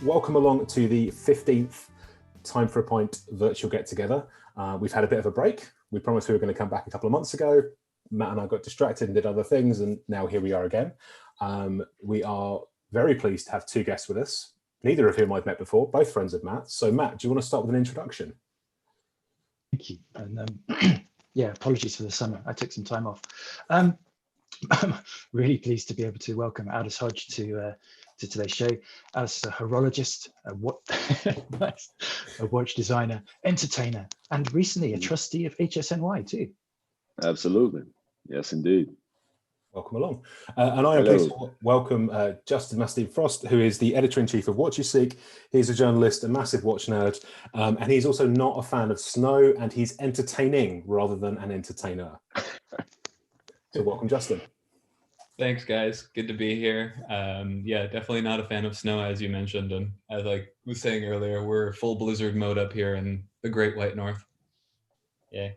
Welcome along to the 15th Time for a Pint virtual get-together. We've had a bit of a break. We promised we were going to come back a couple of months ago. Matt and I got distracted and did other things, and now here we are again. We are very pleased to have two guests with us, neither of whom I've met before, both friends of Matt. So Matt, do you want to start with an introduction? Thank you. And yeah, apologies for the summer. I took some time off. I'm really pleased to be able to welcome Aldis Hodge to today's show. Aldis is a horologist, a watch designer, entertainer, and recently a trustee of HSNY too. Absolutely. Yes, indeed. Welcome along. And I am pleased to welcome Justin Mastine-Frost, who is the editor-in-chief of Watch You Seek. He's a journalist, a massive watch nerd, and he's also not a fan of snow, and he's entertaining rather than an entertainer. So welcome, Justin. Thanks, guys. Good to be here. Yeah, definitely not a fan of snow, as you mentioned. And as I was saying earlier, we're full blizzard mode up here in the Great White North. Yeah.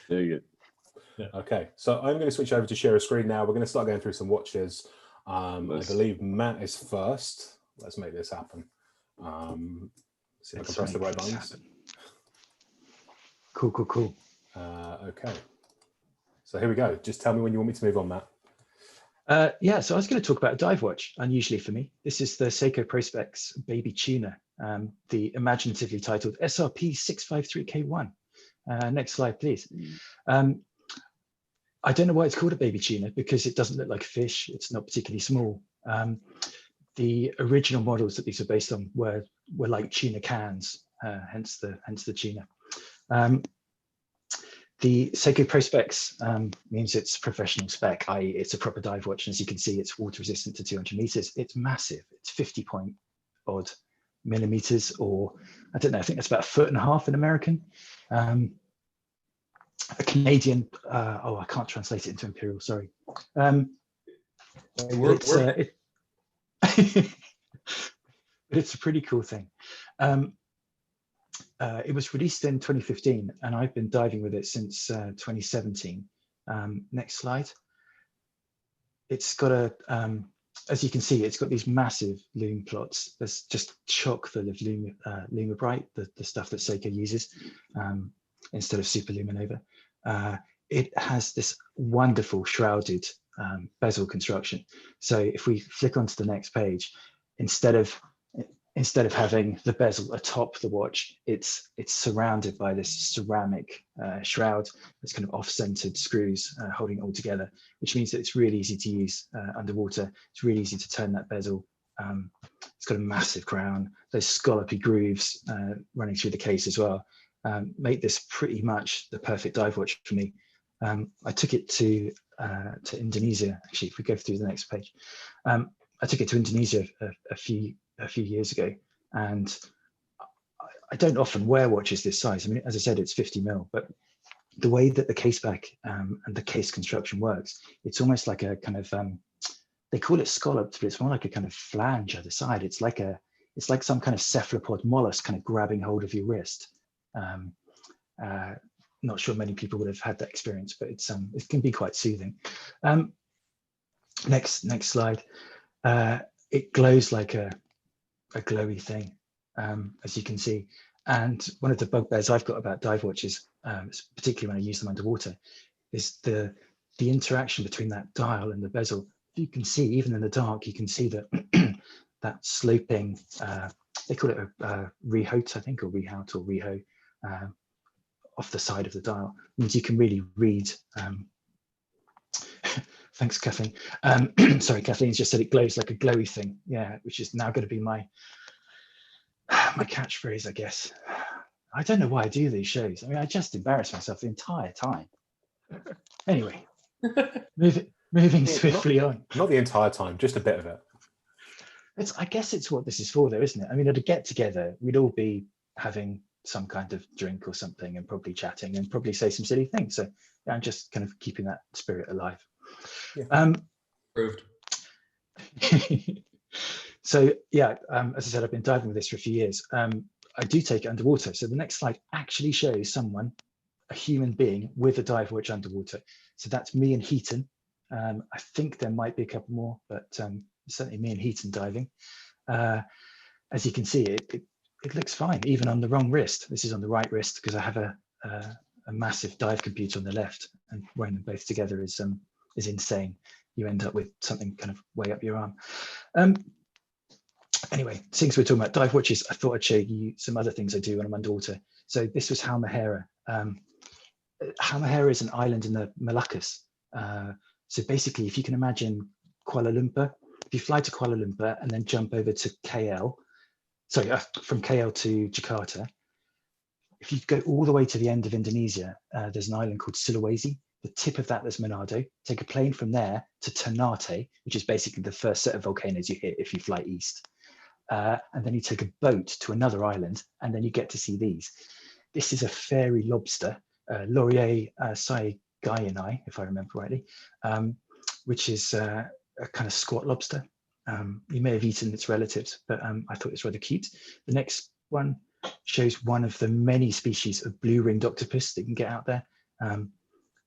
There you go. Yeah. Okay, so I'm going to switch over to share a screen now. We're going to start going through some watches. I believe Matt is first. Let's make this happen. See if I can press the right buttons. Cool. Okay. So here we go. Just tell me when you want me to move on, Matt. Yeah, so I was going to talk about a dive watch, unusually for me. This is the Seiko Prospex Baby Tuna, the imaginatively titled SRP 653K1. Next slide, please. I don't know why it's called a baby tuna, because it doesn't look like a fish. It's not particularly small. The original models that these are based on were like tuna cans, hence the tuna. The Seiko Prospex means it's professional spec, i.e. it's a proper dive watch. And as you can see, it's water resistant to 200 meters. It's massive. It's 50 point odd millimeters, or I don't know, I think that's about 1.5 feet in American. A Canadian, I can't translate it into imperial, sorry. But it's a pretty cool thing. It was released in 2015, and I've been diving with it since 2017. Next slide. It's got as you can see, it's got these massive lume plots. There's just chock full of Lumibrite, the stuff that Seiko uses instead of super luminova. It has this wonderful shrouded bezel construction. So if we flick onto the next page, instead of having the bezel atop the watch, it's surrounded by this ceramic shroud that's kind of off-centered screws holding it all together, which means that it's really easy to use underwater. It's really easy to turn that bezel. It's got a massive crown. Those scallopy grooves running through the case as well make this pretty much the perfect dive watch for me. I took it to Indonesia. Actually, if we go through the next page, I took it to Indonesia a few years ago, and I don't often wear watches this size. I mean, as I said, it's 50 mil, but the way that the case back and the case construction works, it's almost like a kind of they call it scalloped, but it's more like a kind of flange either side. It's like some kind of cephalopod mollusk kind of grabbing hold of your wrist. Not sure many people would have had that experience, but it can be quite soothing. Next slide. It glows like a glowy thing, as you can see. And one of the bugbears I've got about dive watches, particularly when I use them underwater, is the interaction between that dial and the bezel. You can see, even in the dark, you can see that that sloping, they call it a rehaut, I think, or rehaut or reho, off the side of the dial, means you can really read. Thanks, Kathleen. Sorry, Kathleen's just said it glows like a glowy thing. Yeah, which is now going to be my catchphrase, I guess. I don't know why I do these shows. I mean, I just embarrass myself the entire time. Anyway, moving swiftly on. Not the entire time, just a bit of it. I guess it's what this is for, though, isn't it? I mean, at a get together, we'd all be having some kind of drink or something and probably chatting and probably say some silly things. So yeah, I'm just kind of keeping that spirit alive. Yeah. Proved. So yeah, as I said, I've been diving with this for a few years. I do take it underwater. So the next slide actually shows someone, a human being with a dive watch underwater. So that's me and Heaton. I think there might be a couple more, but certainly me and Heaton diving. as you can see, it looks fine, even on the wrong wrist. This is on the right wrist because I have a massive dive computer on the left, and wearing them both together is insane. You end up with something kind of way up your arm. Anyway, since we're talking about dive watches, I thought I'd show you some other things I do when I'm underwater. So this was Halmahera. Halmahera is an island in the Moluccas. So basically, if you can imagine Kuala Lumpur, if you fly to Kuala Lumpur and then jump over to KL, sorry, from KL to Jakarta, if you go all the way to the end of Indonesia, there's an island called Sulawesi. The tip of that is Manado. Take a plane from there to Ternate, which is basically the first set of volcanoes you hit if you fly east. And then you take a boat to another island, and then you get to see these. This is a fairy lobster, Laurier saigayani, if I remember rightly, which is a kind of squat lobster. You may have eaten its relatives, but I thought it was rather cute. The next one shows one of the many species of blue-ringed octopus that you can get out there.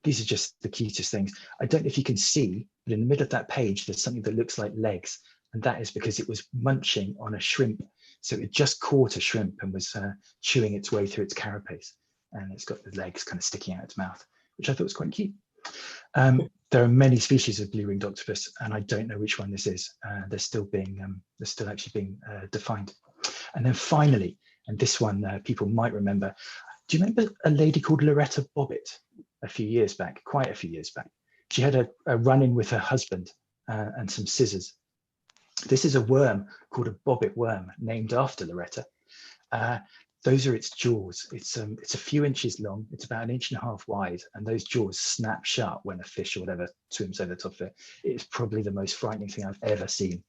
These are just the cutest things. I don't know if you can see, but in the middle of that page, there's something that looks like legs. And that is because it was munching on a shrimp. So it just caught a shrimp and was chewing its way through its carapace. And it's got the legs kind of sticking out its mouth, which I thought was quite cute. There are many species of blue-ringed octopus, and I don't know which one this is. They're still actually being defined. And then finally, and this one people might remember, do you remember a lady called Loretta Bobbit a few years back, quite a few years back? She had a run-in with her husband and some scissors. This is a worm called a Bobbit Worm, named after Loretta. Those are its jaws. It's a few inches long. It's about 1.5 inches wide, and those jaws snap shut when a fish or whatever swims over the top of it. It's probably the most frightening thing I've ever seen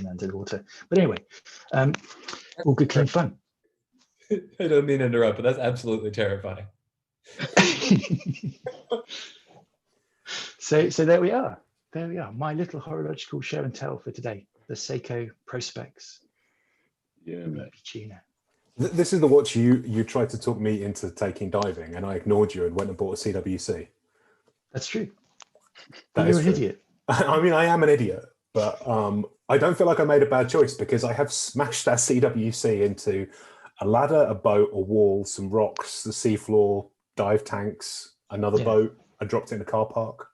underwater. But anyway, all good, clean fun. I don't mean to interrupt, but that's absolutely terrifying. So there we are. There we are. My little horological show and tell for today. The Seiko Prospex. Yeah, man. Tuna. This is the watch you tried to talk me into taking diving, and I ignored you and went and bought a CWC. That's true. You're an idiot. I mean, I am an idiot, but I don't feel like I made a bad choice because I have smashed that CWC into a ladder, a boat, a wall, some rocks, the seafloor, dive tanks, another boat. I dropped it in a car park.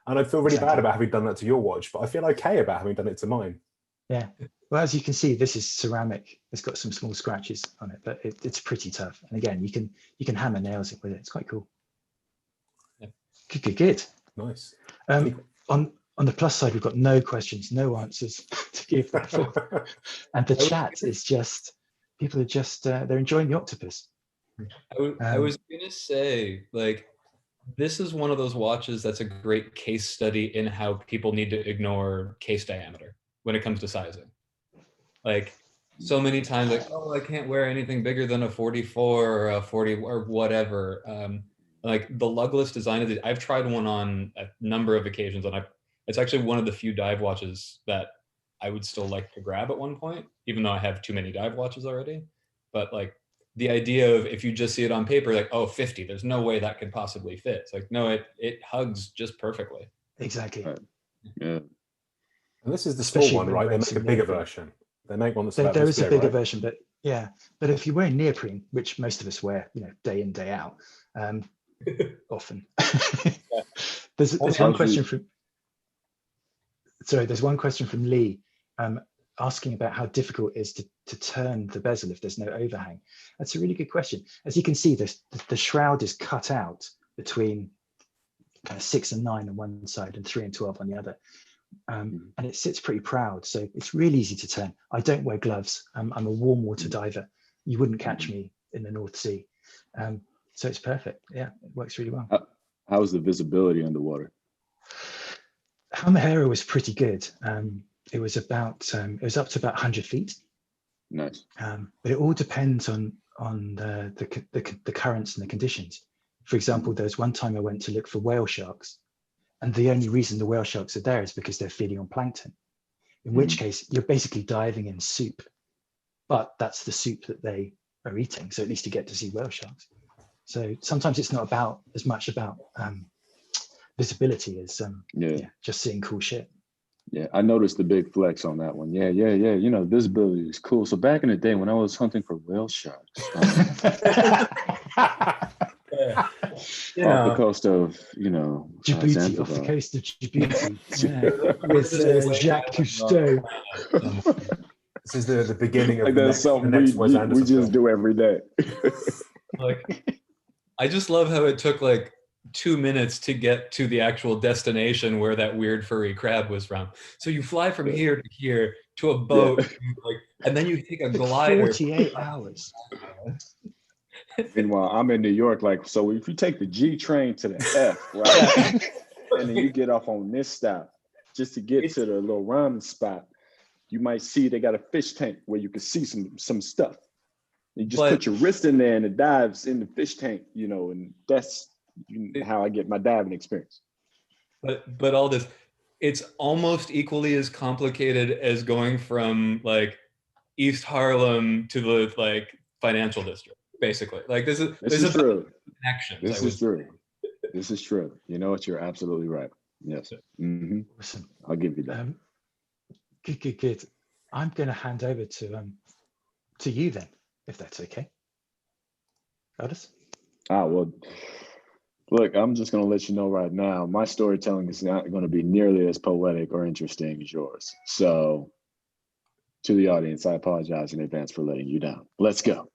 And I feel really bad about having done that to your watch, but I feel okay about having done it to mine. Yeah. Well, as you can see, this is ceramic. It's got some small scratches on it, but it's pretty tough. And again, you can hammer nails it with it. It's quite cool. Yeah. Good. Nice. On the plus side, we've got no questions, no answers to give Raffle. And the chat is just, people are just, they're enjoying the octopus. I was gonna say, like, this is one of those watches that's a great case study in how people need to ignore case diameter when it comes to sizing. Like, so many times, like, oh, I can't wear anything bigger than a 44 or a 40 or whatever. Like the lugless design of these, I've tried one on a number of occasions, and it's actually one of the few dive watches that I would still like to grab at one point, even though I have too many dive watches already. But like, the idea of, if you just see it on paper, like, oh, 50, there's no way that could possibly fit. It's like, no, it hugs just perfectly. Exactly. Right. Yeah. And this is the small one, right? They make a bigger neoprene. version. They make one that's There about is this a big, bigger right? version, but yeah. But if you're wearing neoprene, which most of us wear, day in, day out, often. There's one question from. Sorry, there's one question from Lee, asking about how difficult it is to turn the bezel if there's no overhang. That's a really good question. As you can see, the shroud is cut out between kind of 6 and 9 on one side and 3 and 12 on the other. And it sits pretty proud, so it's really easy to turn. I don't wear gloves. I'm a warm water diver. You wouldn't catch me in the North Sea. So it's perfect. Yeah, it works really well. How's the visibility underwater? Halmahera was pretty good. It was up to about 100 feet. Nice. But it all depends on the currents and the conditions. For example, there was one time I went to look for whale sharks, and the only reason the whale sharks are there is because they're feeding on plankton. In which case, you're basically diving in soup, but that's the soup that they are eating. So at least you get to see whale sharks. So sometimes it's not as much about visibility as just seeing cool shit. Yeah, I noticed the big flex on that one. Yeah. You know, visibility is cool. So back in the day when I was hunting for whale sharks, You off the know, coast of, you know, Djibouti, off the Zanzibar. coast of Djibouti, with Jacques Cousteau. This is the beginning of Like the that's next, something Wes we Anderson just film. do every day. like, I just love how it took like 2 minutes to get to the actual destination where that weird furry crab was from. So you fly from here to here to a boat, like, and then you take a glider. 48 hours. Meanwhile, I'm in New York, like, so if you take the G train to the F, right? And then you get off on this stop just to get to the little ramen spot, you might see they got a fish tank where you can see some stuff. You just put your wrist in there and it dives in the fish tank, you know, and that's how I get my diving experience. But all this, it's almost equally as complicated as going from like East Harlem to the like financial district, basically. Like this is true. Connections. This is true. This is true. You know what? You're absolutely right. Yes. Mm-hmm. Awesome. I'll give you that. Good. I'm going to hand over to you then, if that's okay. Aldis? Well, look, I'm just going to let you know right now, my storytelling is not going to be nearly as poetic or interesting as yours. So to the audience, I apologize in advance for letting you down. Let's go.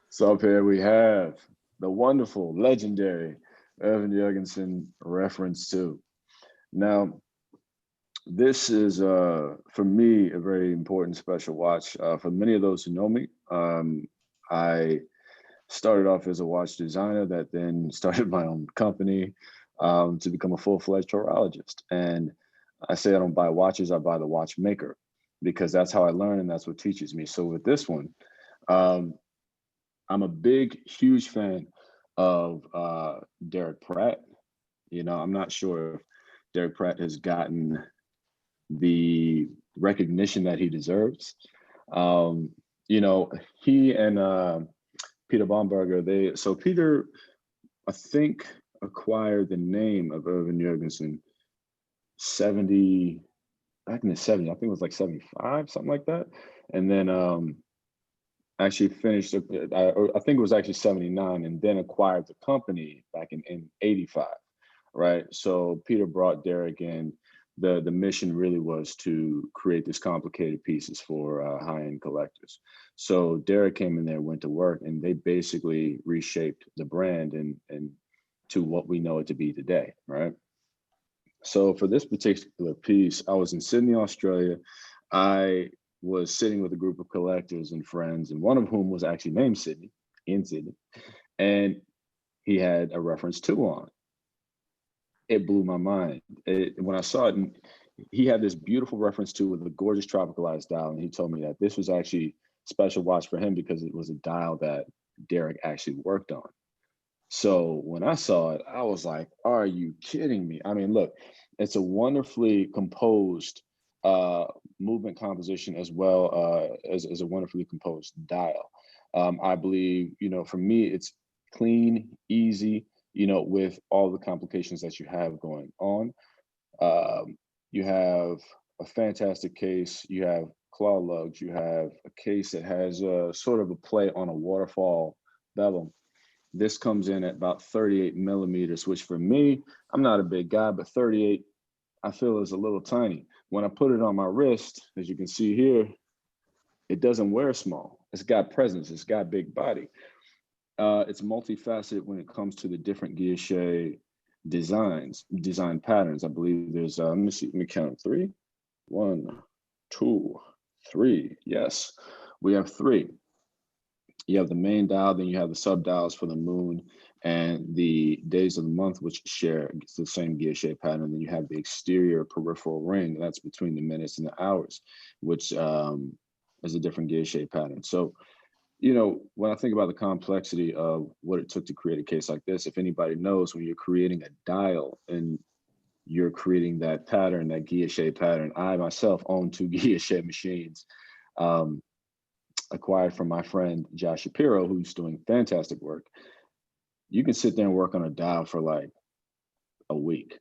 So up here we have the wonderful, legendary Irvin Jurgensen reference 2. Now, this is, for me, a very important special watch. For many of those who know me, I started off as a watch designer that then started my own company to become a full-fledged horologist. And I say I don't buy watches, I buy the watchmaker, because that's how I learn and that's what teaches me. So with this one, I'm a huge fan of Derek Pratt. You know, I'm not sure if Derek Pratt has gotten the recognition that he deserves. You know, he and Peter Baumberger, Peter, I think, acquired the name of Irvin Jurgensen back in the 70s. I think it was like 75, something like that. And then actually finished, I think it was actually 79, and then acquired the company back in 85, right? So Peter brought Derek in. The mission really was to create these complicated pieces for high-end collectors. So Derek came in there, went to work, and they basically reshaped the brand and to what we know it to be today, right? So for this particular piece, I was in Sydney, Australia. I was sitting with a group of collectors and friends, and one of whom was actually named Sydney, in Sydney, and he had a reference 2 on. It blew my mind. When I saw it, he had this beautiful reference 2 with a gorgeous tropicalized dial, and he told me that this was actually a special watch for him because it was a dial that Derek actually worked on. So when I saw it, I was like, are you kidding me? I mean, look, it's a wonderfully composed movement composition as well as a wonderfully composed dial. I believe, you know, for me, it's clean, easy, you know, with all the complications that you have going on. You have a fantastic case. You have claw lugs. You have a case that has sort of a play on a waterfall bevel. This comes in at about 38 millimeters, which for me, I'm not a big guy, but 38, I feel is a little tiny. When I put it on my wrist, as you can see here, it doesn't wear small. It's got presence, it's got big body. It's multifaceted when it comes to the different guilloche design patterns. I believe there's, let me count 3. 1, 2, 3. Yes, we have 3. You have the main dial, then you have the sub dials for the moon and the days of the month, which share the same guilloche pattern. Then you have the exterior peripheral ring, that's between the minutes and the hours, which is a different guilloche pattern. So, you know, when I think about the complexity of what it took to create a case like this, if anybody knows, when you're creating a dial and you're creating that pattern, that guilloche pattern, I myself own 2 guilloche machines. Acquired from my friend Josh Shapiro, who's doing fantastic work. You can sit there and work on a dial for like a week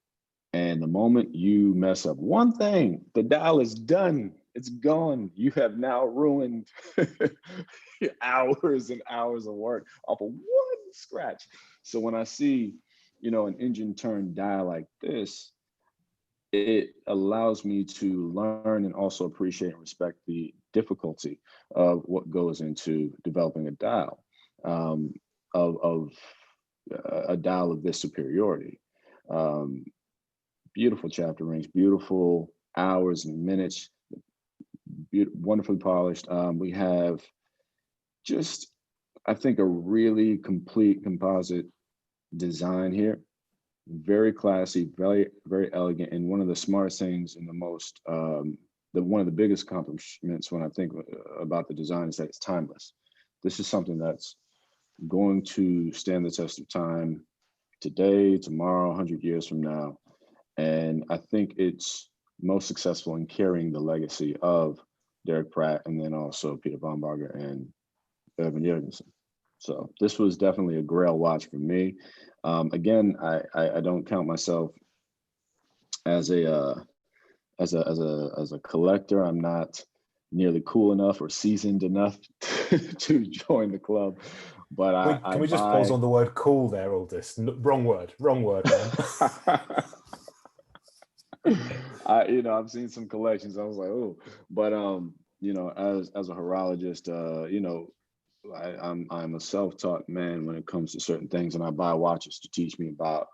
And the moment you mess up one thing, the dial is done. It's gone. You have now ruined hours and hours of work off of one scratch. So when I see, an engine turned dial like this, it allows me to learn and also appreciate and respect the difficulty of what goes into developing a dial, of a dial of this superiority. Beautiful chapter rings, beautiful hours and minutes, wonderfully polished. We have just, I think, a really complete composite design here. Very classy, very, very elegant, and one of the smartest things and the most, one of the biggest accomplishments when I think about the design is that it's timeless. This is something that's going to stand the test of time today, tomorrow, 100 years from now. And I think it's most successful in carrying the legacy of Derek Pratt and then also Peter Baumgartner and Evan Jurgensen. So this was definitely a grail watch for me. Again, I don't count myself as a collector. I'm not nearly cool enough or seasoned enough to join the club. But can we just pause on the word cool there, Aldis? Wrong word, man. I've seen some collections. I was like, oh, but as a horologist, I'm a self-taught man when it comes to certain things, and I buy watches to teach me about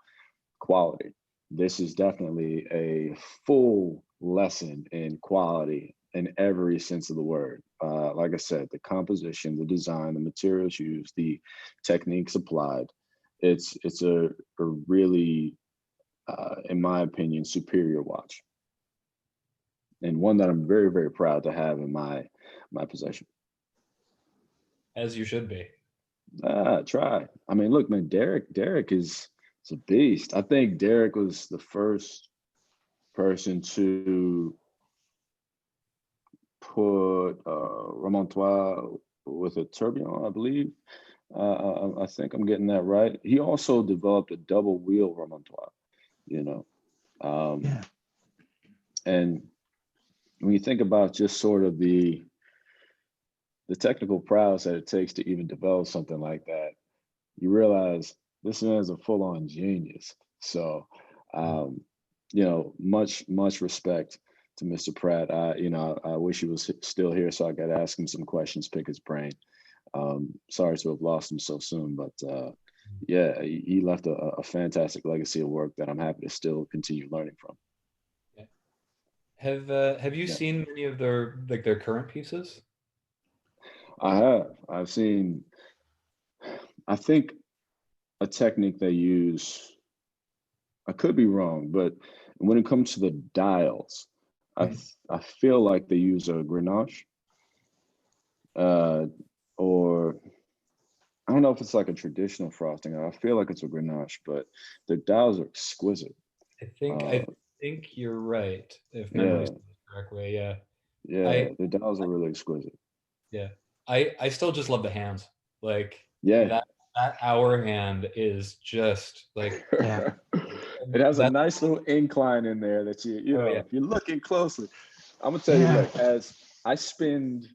quality. This is definitely a full lesson in quality in every sense of the word. Like I said, the composition, the design, the materials used, the techniques applied. It's a really, in my opinion, superior watch, and one that I'm very, very proud to have in my possession. As you should be. Try. I mean, look, man, Derek is a beast. I think Derek was the first person to put remontoir with a tourbillon, I believe. I think I'm getting that right. He also developed a double wheel remontoir, Yeah. And when you think about just sort of the technical prowess that it takes to even develop something like that, you realize this man's a full-on genius. So, much respect to Mr. Pratt. I wish he was still here so I could ask him some questions, pick his brain. Sorry to have lost him so soon, but yeah, he left a fantastic legacy of work that I'm happy to still continue learning from. Yeah. Have you seen many of their current pieces? I have. I've seen, I think, a technique they use, I could be wrong, but when it comes to the dials, I feel like they use a Grenache, or I don't know if it's like a traditional frosting. I feel like it's a Grenache, but the dials are exquisite. I think you're right, if memory serves correctly. Yeah. Yeah, the dials are really exquisite. Yeah. I still just love the hands. Like, yeah, that hour hand is just like, Yeah. It has a nice little incline in there that if you're looking closely. I'm gonna tell you, look, as I spend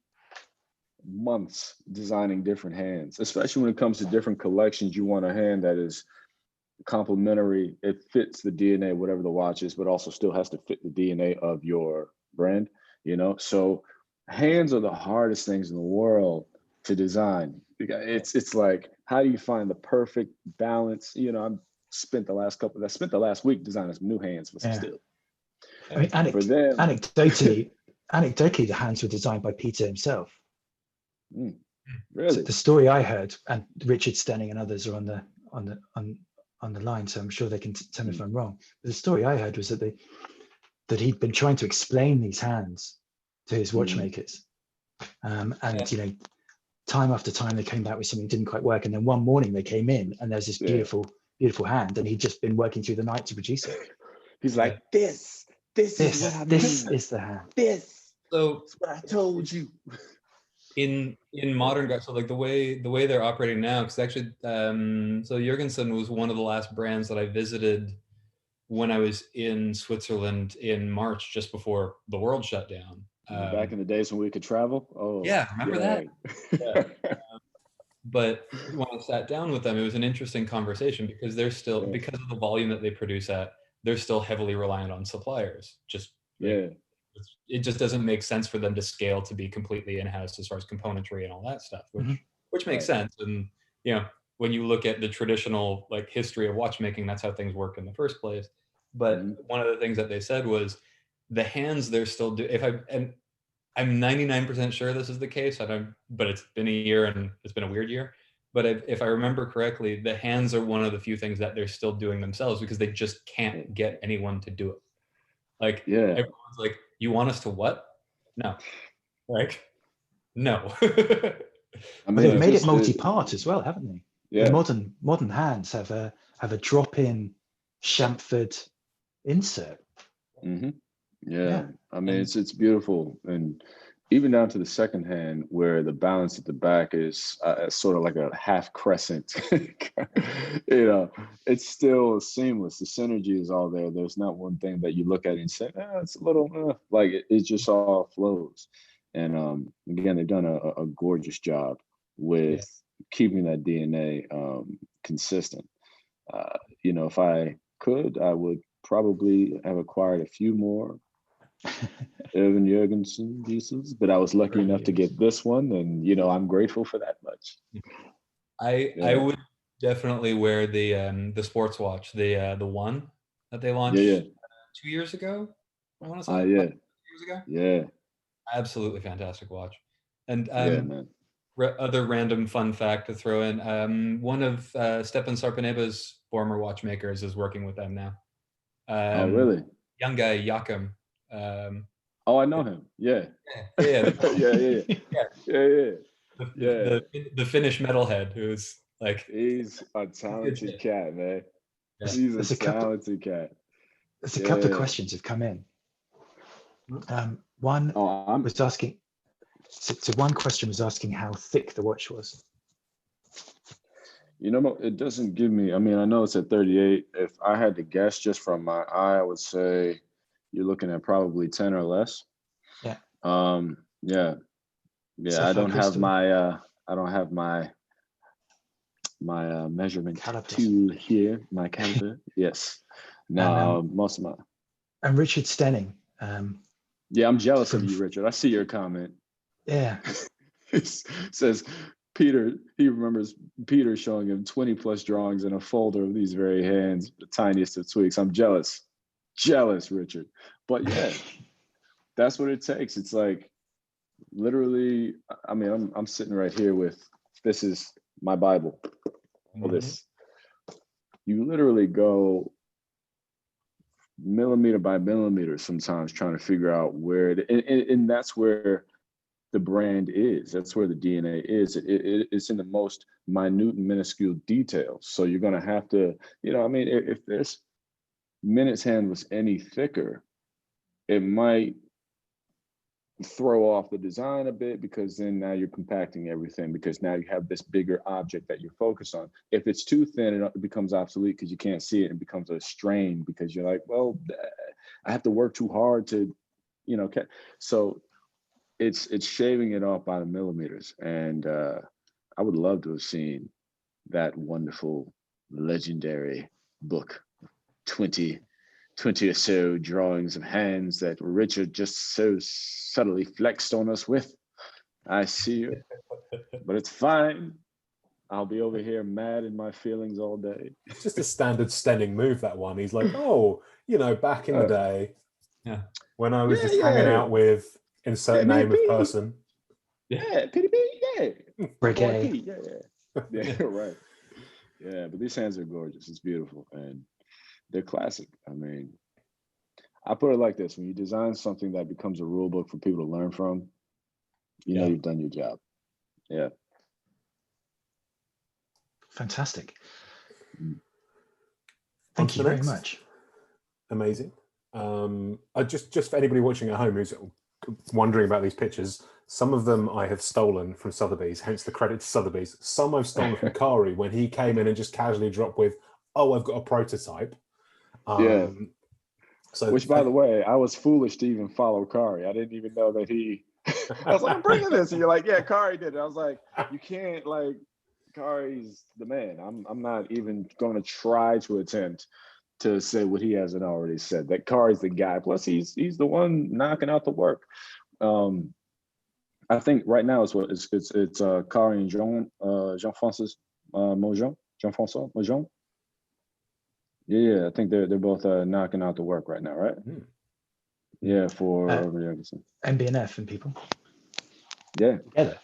months designing different hands, especially when it comes to different collections. You want a hand that is complementary. It fits the DNA, whatever the watch is, but also still has to fit the DNA of your brand, So hands are the hardest things in the world to design. It's like, how do you find the perfect balance? I spent the last week designing some new hands for some steel. I mean, anecdotally, the hands were designed by Peter himself. Really? So the story I heard, and Richard Stenning and others are on the line, so I'm sure they can tell me if I'm wrong. But the story I heard was that he'd been trying to explain these hands to his watchmakers, and time after time they came back with something that didn't quite work, and then one morning they came in and there's this beautiful hand, and he'd just been working through the night to produce it. He's like, this is what I mean. This is the hand. This. So that's what I told you. In modern guys, so like the way they're operating now, because actually, so Jurgensen was one of the last brands that I visited when I was in Switzerland in March, just before the world shut down. Back in the days when we could travel. Oh, yeah, remember that? Yeah. But when I sat down with them, it was an interesting conversation because they're still, Yeah. because of the volume that they produce at, they're still heavily reliant on suppliers. Just like, it just doesn't make sense for them to scale to be completely in-house as far as componentry and all that stuff, which makes sense. And you know, when you look at the traditional like history of watchmaking, that's how things work in the first place. But one of the things that they said was the hands they're still and I'm 99% sure this is the case. But it's been a year and it's been a weird year. But if I remember correctly, the hands are one of the few things that they're still doing themselves because they just can't get anyone to do it. Like, everyone's like, you want us to what? No. Like, no. I mean, they've made it multi-part as well, haven't they? Yeah. The modern hands have a drop-in chamfered insert. Yeah. I mean, it's beautiful, and even down to the second hand where the balance at the back is sort of like a half crescent. You know, it's still seamless. The synergy is all there. There's not one thing that you look at and say, it's a little like it just all flows. And again, they've done a gorgeous job with keeping that DNA consistent. You know, if I could, I would probably have acquired a few more Evan Jurgensen pieces, but I was lucky enough to get this one, and you know, I'm grateful for that much. I would definitely wear the sports watch, the one that they launched 2 years ago. I want to say 2 years ago. Yeah, absolutely fantastic watch. And man. Other random fun fact to throw in: one of Stepan Sarpaneba's former watchmakers is working with them now. Oh, really? Young guy, Joachim. Oh, I know him. Yeah. Yeah. Yeah. The Finnish metalhead who's like, he's a talented cat, man. Yeah. He's a talented cat. There's a couple of questions have come in. One was asking. So one question was asking how thick the watch was. You know, it doesn't give me, I mean, I know it's at 38. If I had to guess just from my eye, I would say you're looking at probably 10 or less. Yeah. I don't have my measurement tool here, my caliper. Yes. No, most of my. And Richard Stenning. Yeah, I'm jealous of you, Richard. I see your comment. Yeah. It says Peter, he remembers Peter showing him 20 plus drawings in a folder of these very hands, the tiniest of tweaks. I'm jealous, Richard. But yeah, that's what it takes. It's like literally, I mean, I'm sitting right here with, this is my Bible. All this. You literally go millimeter by millimeter sometimes trying to figure out where, and that's where the brand is. That's where the DNA is. It's in the most minute and minuscule details. So you're going to have to, you know, I mean, if this Minute's hand was any thicker, it might throw off the design a bit, because then now you're compacting everything, because now you have this bigger object that you're focused on. If it's too thin, it becomes obsolete because you can't see it, and becomes a strain because you're like, well, I have to work too hard to, you know, so it's shaving it off by the millimeters. And I would love to have seen that wonderful, legendary book, 20 or so drawings of hands that Richard just so subtly flexed on us with. I see you, but it's fine. I'll be over here mad in my feelings all day. It's just a standard Stenning move, that one. He's like, oh, you know, back in the day, when I was just hanging out with insert name of person. PDB, Reggae. Yeah, right. Yeah, but these hands are gorgeous. It's beautiful, and they're classic. I mean, I put it like this: when you design something that becomes a rule book for people to learn from, you know you've done your job. Yeah. Fantastic. Thank you very much. Amazing. Just for anybody watching at home who's wondering about these pictures, some of them I have stolen from Sotheby's, hence the credit to Sotheby's. Some I've stolen from Kari when he came in and just casually dropped with, oh, I've got a prototype. Yeah. So Which, by the way, I was foolish to even follow Kari. I didn't even know that he. I was like, I'm bringing this, and you're like, yeah, Kari did it. I was like, you can't, like, Kari's the man. I'm not even going to try to attempt to say what he hasn't already said. That Kari's the guy. Plus, he's the one knocking out the work. I think right now it's Kari and Jean-Francois Mojon. Yeah, I think they're both knocking out the work right now, right? Yeah, for Jurgensen. MB&F and people. Yeah. Together.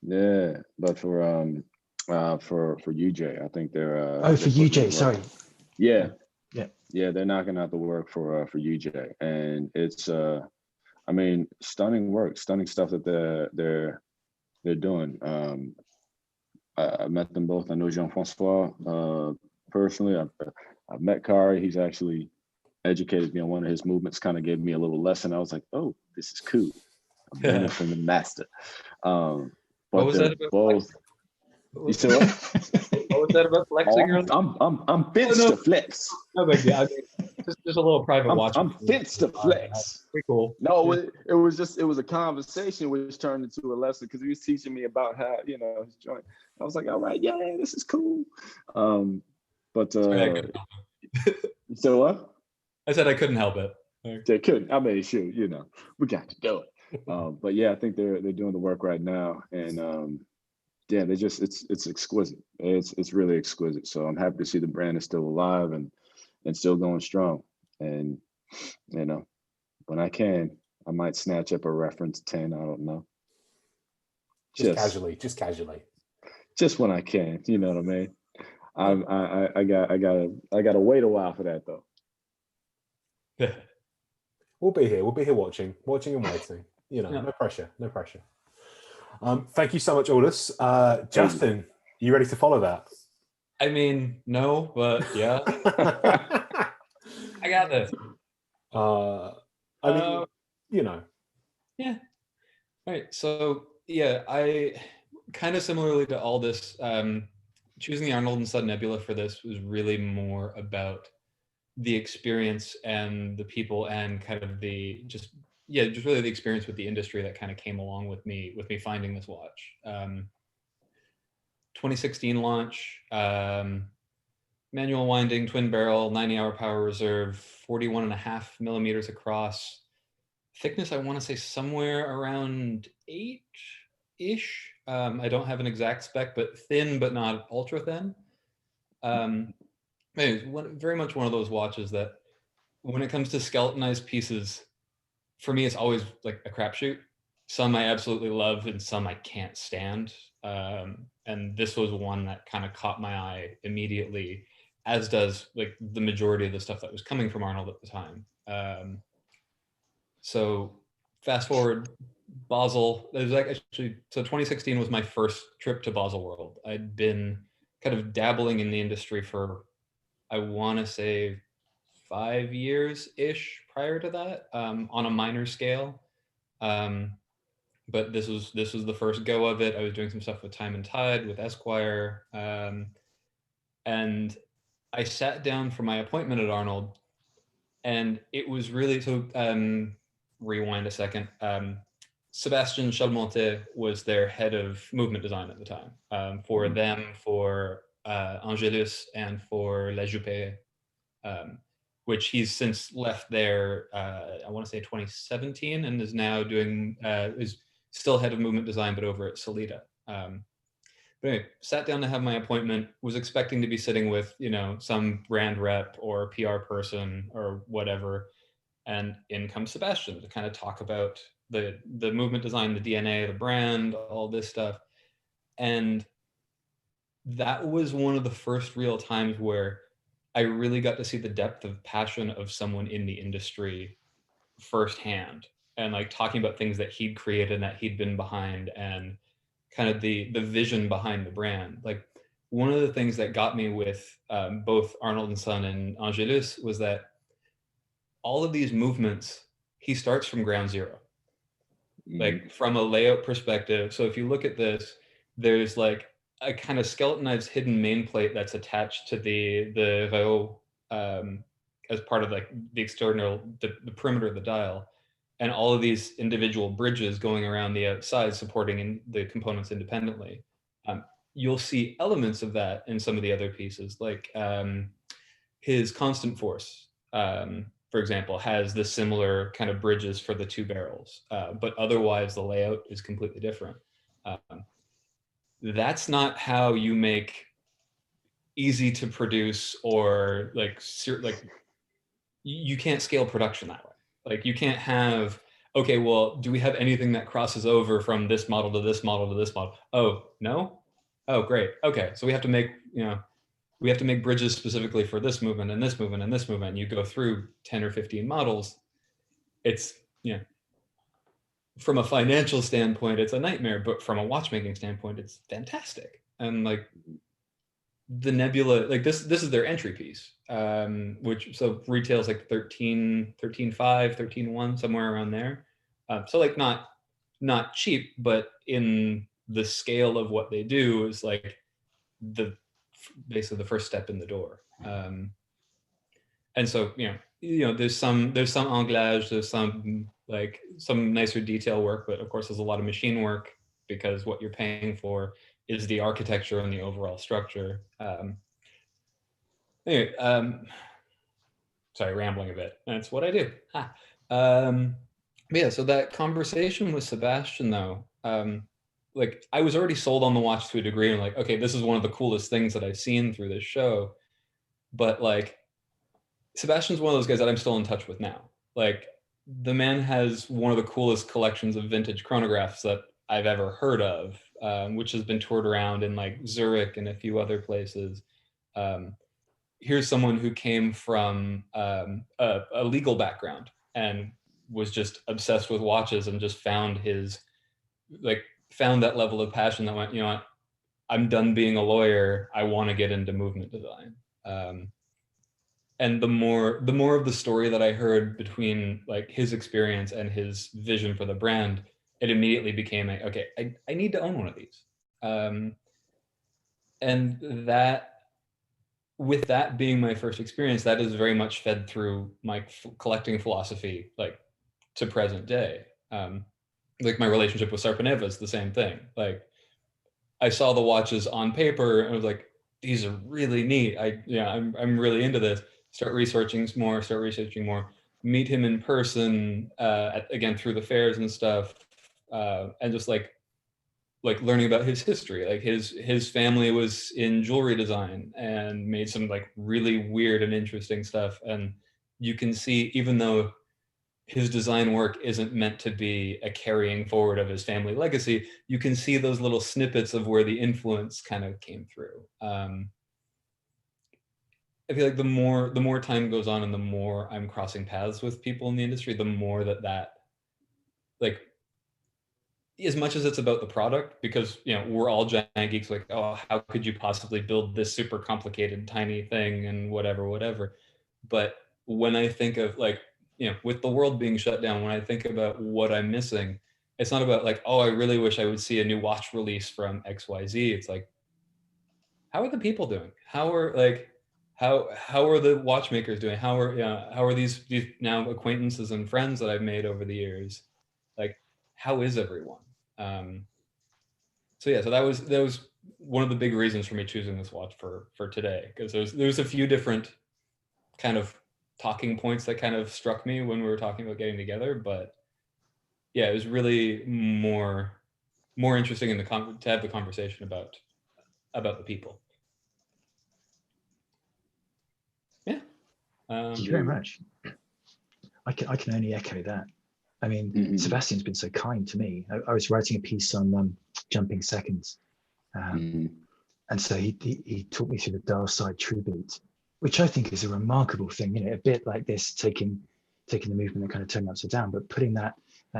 Yeah, but for UJ, I think they're for UJ, sorry. Yeah. Yeah. Yeah, they're knocking out the work for UJ, and it's I mean, stunning work, stunning stuff that they're doing. I met them both. I know Jean-Francois personally. I've met Kari. He's actually educated me on one of his movements, kind of gave me a little lesson. I was like, oh, this is cool. I'm learning from the master. But what was that about both. You said what? What was that about flexing? I'm fenced to flex. No big deal. I mean, just a little private watch. I'm fenced to flex. Pretty cool. No, it was a conversation which turned into a lesson because he was teaching me about how, you know, his joint. I was like, all right, yeah, this is cool. But Sorry, so what? I said I couldn't help it. They couldn't. I mean, shoot, you know, we got to do it. But yeah, I think they're doing the work right now, and yeah, they just it's exquisite. It's really exquisite. So I'm happy to see the brand is still alive and still going strong. And you know, when I can, I might snatch up a reference 10. I don't know. Just casually. Just when I can. You know what I mean? I gotta wait a while for that though. We'll be here watching and waiting. You know, no pressure. Thank you so much, Aldis. Justin, you ready to follow that? I mean, no, but yeah. I got this. I mean, you know. Yeah. All right. So yeah, I kind of similarly to Aldis, choosing the Arnold and Son Nebula for this was really more about the experience and the people and kind of just really the experience with the industry that kind of came along with me finding this watch. 2016 launch, manual winding, twin barrel, 90-hour power reserve, 41.5 millimeters across. Thickness, I want to say somewhere around 8-ish. I don't have an exact spec, but thin, but not ultra thin. Very much one of those watches that when it comes to skeletonized pieces, for me, it's always like a crapshoot. Some I absolutely love and some I can't stand. And this was one that kind of caught my eye immediately, as does like the majority of the stuff that was coming from Arnold at the time. So fast forward, Basel, it was like actually, so 2016 was my first trip to Baselworld. I'd been kind of dabbling in the industry for, I want to say 5 years-ish prior to that, on a minor scale. But this was the first go of it. I was doing some stuff with Time and Tide, with Esquire. And I sat down for my appointment at Arnold, and it was really, so rewind a second. Sebastien Chalmonte was their head of movement design at the time, for them, for Angelus, and for La Juppé, which he's since left there, I want to say 2017, and is now doing, is still head of movement design, but over at Solida. But anyway, sat down to have my appointment, was expecting to be sitting with, you know, some brand rep or PR person or whatever, and in comes Sebastien to kind of talk about the movement design, the DNA, the brand, all this stuff. And that was one of the first real times where I really got to see the depth of passion of someone in the industry firsthand, and like talking about things that he'd created and that he'd been behind, and kind of the vision behind the brand. Like one of the things that got me with both Arnold and Son and Angelus was that all of these movements, he starts from ground zero, like from a layout perspective. So if you look at this, there's like a kind of skeletonized hidden main plate that's attached to the Rayo as part of like the external, the perimeter of the dial, and all of these individual bridges going around the outside supporting the components independently. You'll see elements of that in some of the other pieces, like his constant force, for example, has the similar kind of bridges for the two barrels, but otherwise the layout is completely different. That's not how you make easy to produce, or like you can't scale production that way. Like you can't have, okay, well, do we have anything that crosses over from this model to this model to this model? Oh, no? Oh, great. Okay, so we have to make, we have to make bridges specifically for this movement and this movement and this movement. And you go through 10 or 15 models. It's, from a financial standpoint, it's a nightmare, but from a watchmaking standpoint, it's fantastic. And like the Nebula, like this is their entry piece, which so retails like 13.5, 13.1, somewhere around there. So like not cheap, but in the scale of what they do is like basically the first step in the door. And so there's some anglage, there's some nicer detail work, but of course there's a lot of machine work, because what you're paying for is the architecture and the overall structure. Anyway, sorry, rambling a bit. That's what I do. But yeah, so that conversation with Sebastian, though, like I was already sold on the watch to a degree, and like, okay, this is one of the coolest things that I've seen through this show. But like, Sebastian's one of those guys that I'm still in touch with now. Like, the man has one of the coolest collections of vintage chronographs that I've ever heard of, which has been toured around in like Zurich and a few other places. Here's someone who came from a legal background and was just obsessed with watches, and just found that level of passion that went, you know what, I'm done being a lawyer. I want to get into movement design. And the more of the story that I heard between like his experience and his vision for the brand, it immediately became okay, I need to own one of these. And that, with that being my first experience, that is very much fed through my collecting philosophy, like to present day. Like my relationship with Sarpaneva is the same thing. Like I saw the watches on paper and I was like, these are really neat. I'm really into this. Start researching more, meet him in person, again, through the fairs and stuff. And just like learning about his history. Like his family was in jewelry design and made some like really weird and interesting stuff. And you can see, even though his design work isn't meant to be a carrying forward of his family legacy, you can see those little snippets of where the influence kind of came through. I feel like the more time goes on and the more I'm crossing paths with people in the industry, the more that like, as much as it's about the product, because we're all giant geeks, like, oh, how could you possibly build this super complicated tiny thing and whatever. But when I think of like, with the world being shut down, when I think about what I'm missing, it's not about like, oh, I really wish I would see a new watch release from XYZ. It's like, how are the people doing? How are the watchmakers doing? How are these now acquaintances and friends that I've made over the years? Like, how is everyone? So that was one of the big reasons for me choosing this watch for today, because there's a few different kind of talking points that kind of struck me when we were talking about getting together, but yeah, it was really more interesting to have the conversation about the people. Yeah. Thank you very much. I can only echo that. I mean, Sebastian's been so kind to me. I was writing a piece on jumping seconds, and so he taught me through the dial side true beat, which I think is a remarkable thing. A bit like this, taking the movement and kind of turning upside down, but putting that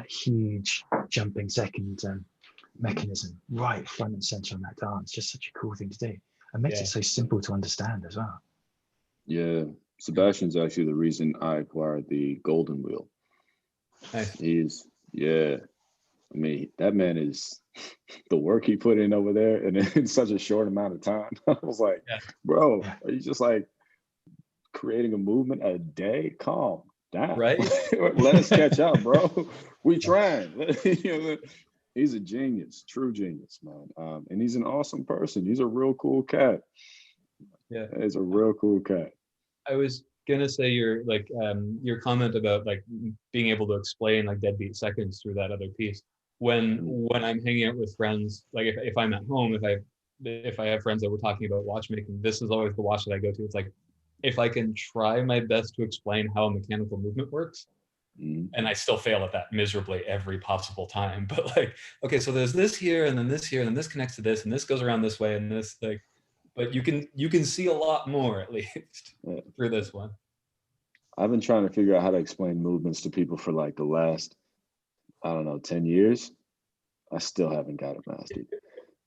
huge jumping second mechanism right front and center on that dial. It's just such a cool thing to do, and makes it so simple to understand as well. Yeah, Sebastian's actually the reason I acquired the golden wheel. Nice. I mean, that man is the work he put in over there, and in such a short amount of time. I was like, bro, are you just like creating a movement a day. Calm down. Right? Let us catch up, bro. We trying. You know, he's a genius, true genius, man. And he's an awesome person. He's a real cool cat. Yeah, he's a real cool cat. I was gonna say your comment about like being able to explain like deadbeat seconds through that other piece. When I'm hanging out with friends, like if I'm at home, if I have friends that we're talking about watchmaking, this is always the watch that I go to. It's like, if I can try my best to explain how a mechanical movement works, and I still fail at that miserably every possible time. But like, okay, so there's this here, and then this here, and then this connects to this, and this goes around this way, and this like, but you can see a lot more at least through this one. I've been trying to figure out how to explain movements to people for like the last, I don't know, 10 years. I still haven't got it mastered.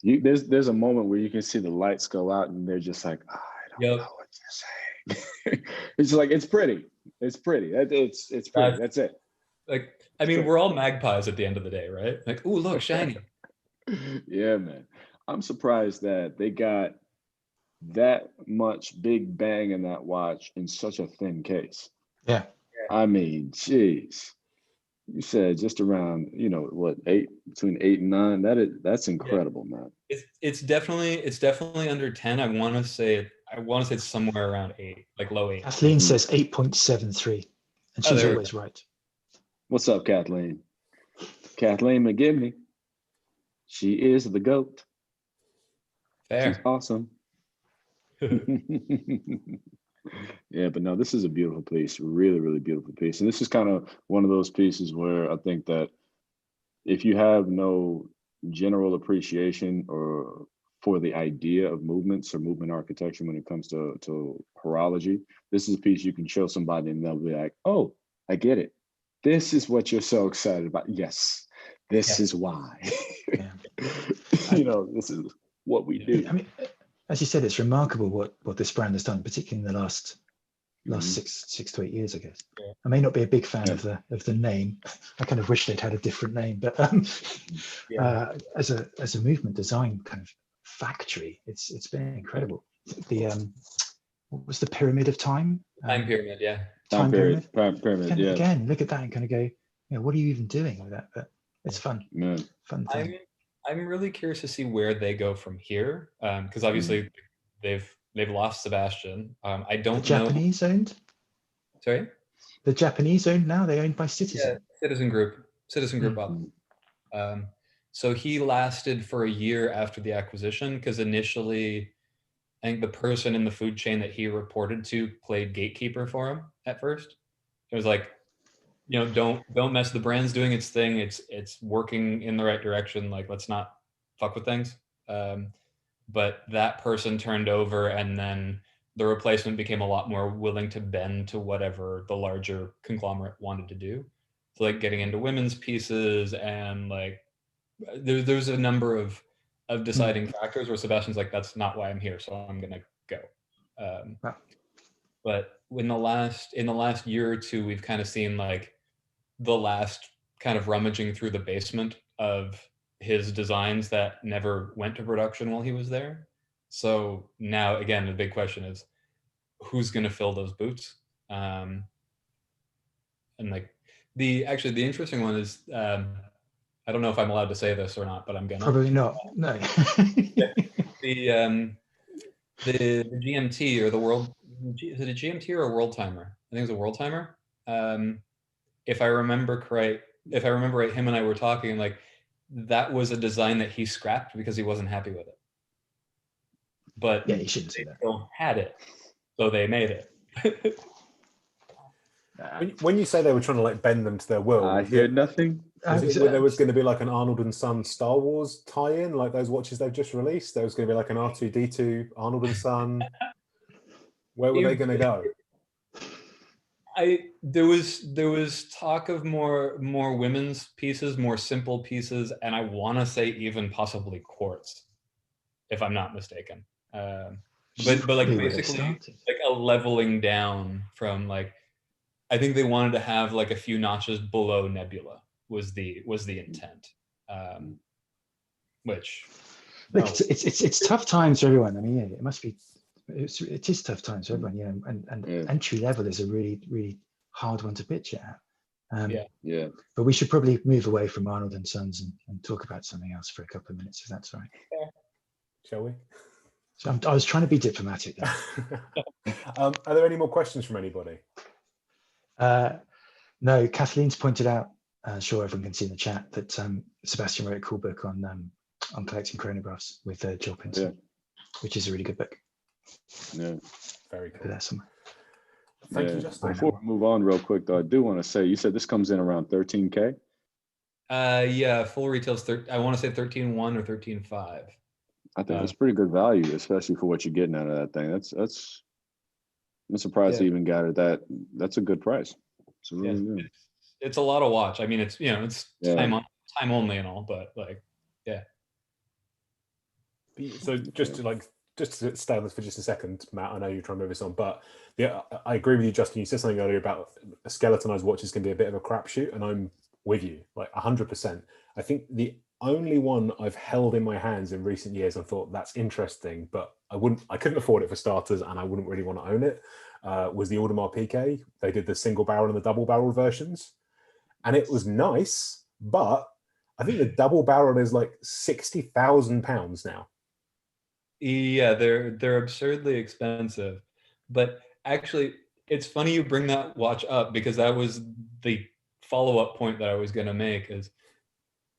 There's a moment where you can see the lights go out and they're just like, oh, I don't know what you're saying. It's like, it's pretty. It's pretty. It's pretty. That's it. Like, I mean, we're all magpies at the end of the day, right? Like, ooh, look, shiny. Yeah, man. I'm surprised that they got that much big bang in that watch in such a thin case. Yeah. I mean, geez. You said just around, you know, what, between 8 and 9. That's incredible, man. It's definitely under 10. I want to say it's somewhere around 8, like low 8. Kathleen says 8.73, and she's always right. What's up, Kathleen? Kathleen McGivney. She is the GOAT. Fair. She's awesome. Yeah, but no, this is a beautiful piece, really, really beautiful piece. And this is kind of one of those pieces where I think that if you have no general appreciation or for the idea of movements or movement architecture when it comes to horology, this is a piece you can show somebody and they'll be like, oh, I get it. This is what you're so excited about. Yes, this is why. Yeah. You know, this is what we do. I mean, as you said, it's remarkable what this brand has done, particularly in the last 6 to 8 years, I guess. Yeah. I may not be a big fan of the name. I kind of wish they'd had a different name, but as a movement design kind of factory, it's been incredible. The what was the pyramid of time? Time pyramid, yeah. Time pyramid, yeah. Again, look at that and kind of go, you know, what are you even doing with that? But it's fun. Man. Fun thing. I'm really curious to see where they go from here, because obviously they've lost Sebastian. I don't know. Japanese owned? Sorry? The Japanese owned now? They're owned by Citizen. Yeah, Citizen Group bought them. So he lasted for a year after the acquisition, because initially, I think the person in the food chain that he reported to played gatekeeper for him at first. It was like, you know, don't mess. The brand's doing its thing. It's working in the right direction. Like, let's not fuck with things. But that person turned over, and then the replacement became a lot more willing to bend to whatever the larger conglomerate wanted to do. So like getting into women's pieces, and like there's a number of deciding factors where Sebastian's like, that's not why I'm here, so I'm gonna go. Wow. But in the last year or two, we've kind of seen like the last kind of rummaging through the basement of his designs that never went to production while he was there. So now, again, the big question is, who's going to fill those boots? And like the interesting one is, I don't know if I'm allowed to say this or not, but I'm gonna. Probably not. No. The GMT or the world, is it a GMT or a world timer? I think it was a world timer. If I remember right, him and I were talking, like, that was a design that he scrapped because he wasn't happy with it. But yeah, you shouldn't say that. Still had it, so they made it. When you say they were trying to like bend them to their will, I hear nothing. There was going to be like an Arnold and Son Star Wars tie-in, like those watches they've just released. There was going to be like an R2D2 Arnold and Son. Where were they going to go? There was talk of more women's pieces, more simple pieces, and I want to say even possibly quartz, if I'm not mistaken. But like basically like a leveling down from like, I think they wanted to have like a few notches below Nebula was the intent, which look, it's tough times for everyone. I mean, yeah, it must be it is tough times for everyone, you know, and Yeah. entry level is a really, really hard one to pitch it at. Yeah. But we should probably move away from Arnold and Sons and talk about something else for a couple of minutes, if that's all right. Shall we? So I was trying to be diplomatic there. Are there any more questions from anybody? No, Kathleen's pointed out, sure everyone can see in the chat, that Sebastian wrote a cool book on collecting chronographs with Jill Pinson, which is a really good book. Yeah. Very cool. Put that somewhere. Thank you, Justin. Before we move on real quick, though, I do want to say, you said this comes in around 13K? Yeah, full retail's I want to say 13.1 or 13.5. I think that's pretty good value, especially for what you're getting out of that thing. I'm surprised they even got it that. That's a good price. It's really good. It's a lot of watch. I mean, it's time only and all, but like, yeah. So just to stay on this for just a second, Matt, I know you're trying to move this on, but yeah, I agree with you, Justin. You said something earlier about a skeletonized watch is going to be a bit of a crapshoot, and I'm with you, like 100%. I think the only one I've held in my hands in recent years and thought that's interesting, but I couldn't afford it for starters, and I wouldn't really want to own it, was the Audemars Piguet. They did the single barrel and the double barrel versions, and it was nice, but I think the double barrel is like £60,000 now. Yeah, they're absurdly expensive, but actually, it's funny you bring that watch up, because that was the follow-up point that I was going to make. Is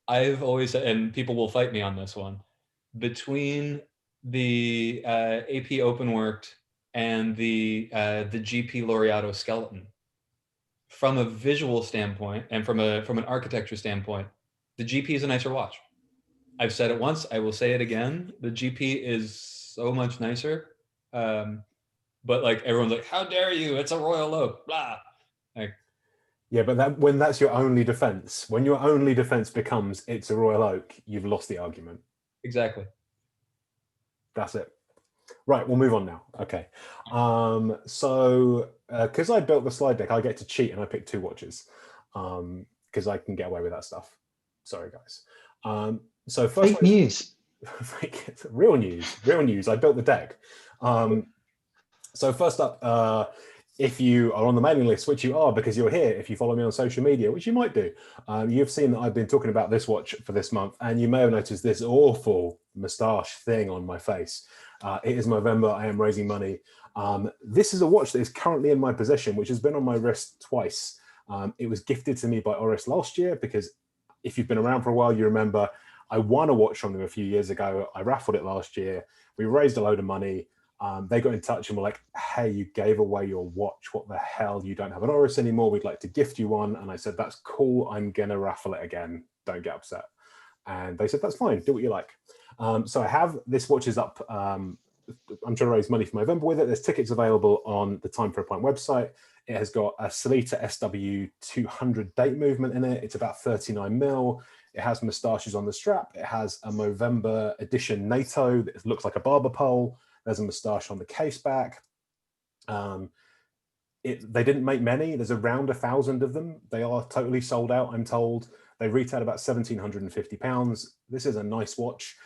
I've always said, and people will fight me on this one, between the AP Openworked and the GP Laureato skeleton, from a visual standpoint and from an architecture standpoint, the GP is a nicer watch. I've said it once, I will say it again. The GP is so much nicer. But like, everyone's like, how dare you? It's a Royal Oak, blah. Like, yeah, but when that's your only defense, when your only defense becomes it's a Royal Oak, you've lost the argument. Exactly. That's it. Right, we'll move on now. Okay. So because I built the slide deck, I get to cheat and I picked 2 watches because I can get away with that stuff. Sorry, guys. So first, fake news. Real news. I built the deck. So first up, if you are on the mailing list, which you are because you're here, if you follow me on social media, which you might do, you've seen that I've been talking about this watch for this month, and you may have noticed this awful moustache thing on my face. It is Movember. I am raising money. This is a watch that is currently in my possession, which has been on my wrist twice. It was gifted to me by Oris last year, because if you've been around for a while, you remember I won a watch from them a few years ago. I raffled it last year. We raised a load of money. They got in touch and were like, hey, you gave away your watch. What the hell? You don't have an Oris anymore. We'd like to gift you one. And I said, that's cool. I'm going to raffle it again. Don't get upset. And they said, that's fine. Do what you like. So I have this watch is up. I'm trying to raise money for Movember with it. There's tickets available on the Time for a Pint website. It has got a Salita SW200 date movement in it. It's about 39 mil. It has moustaches on the strap. It has a Movember edition NATO that looks like a barber pole. There's a moustache on the case back. They didn't make many. There's around 1,000 of them. They are totally sold out, I'm told. They retail about £1,750. This is a nice watch.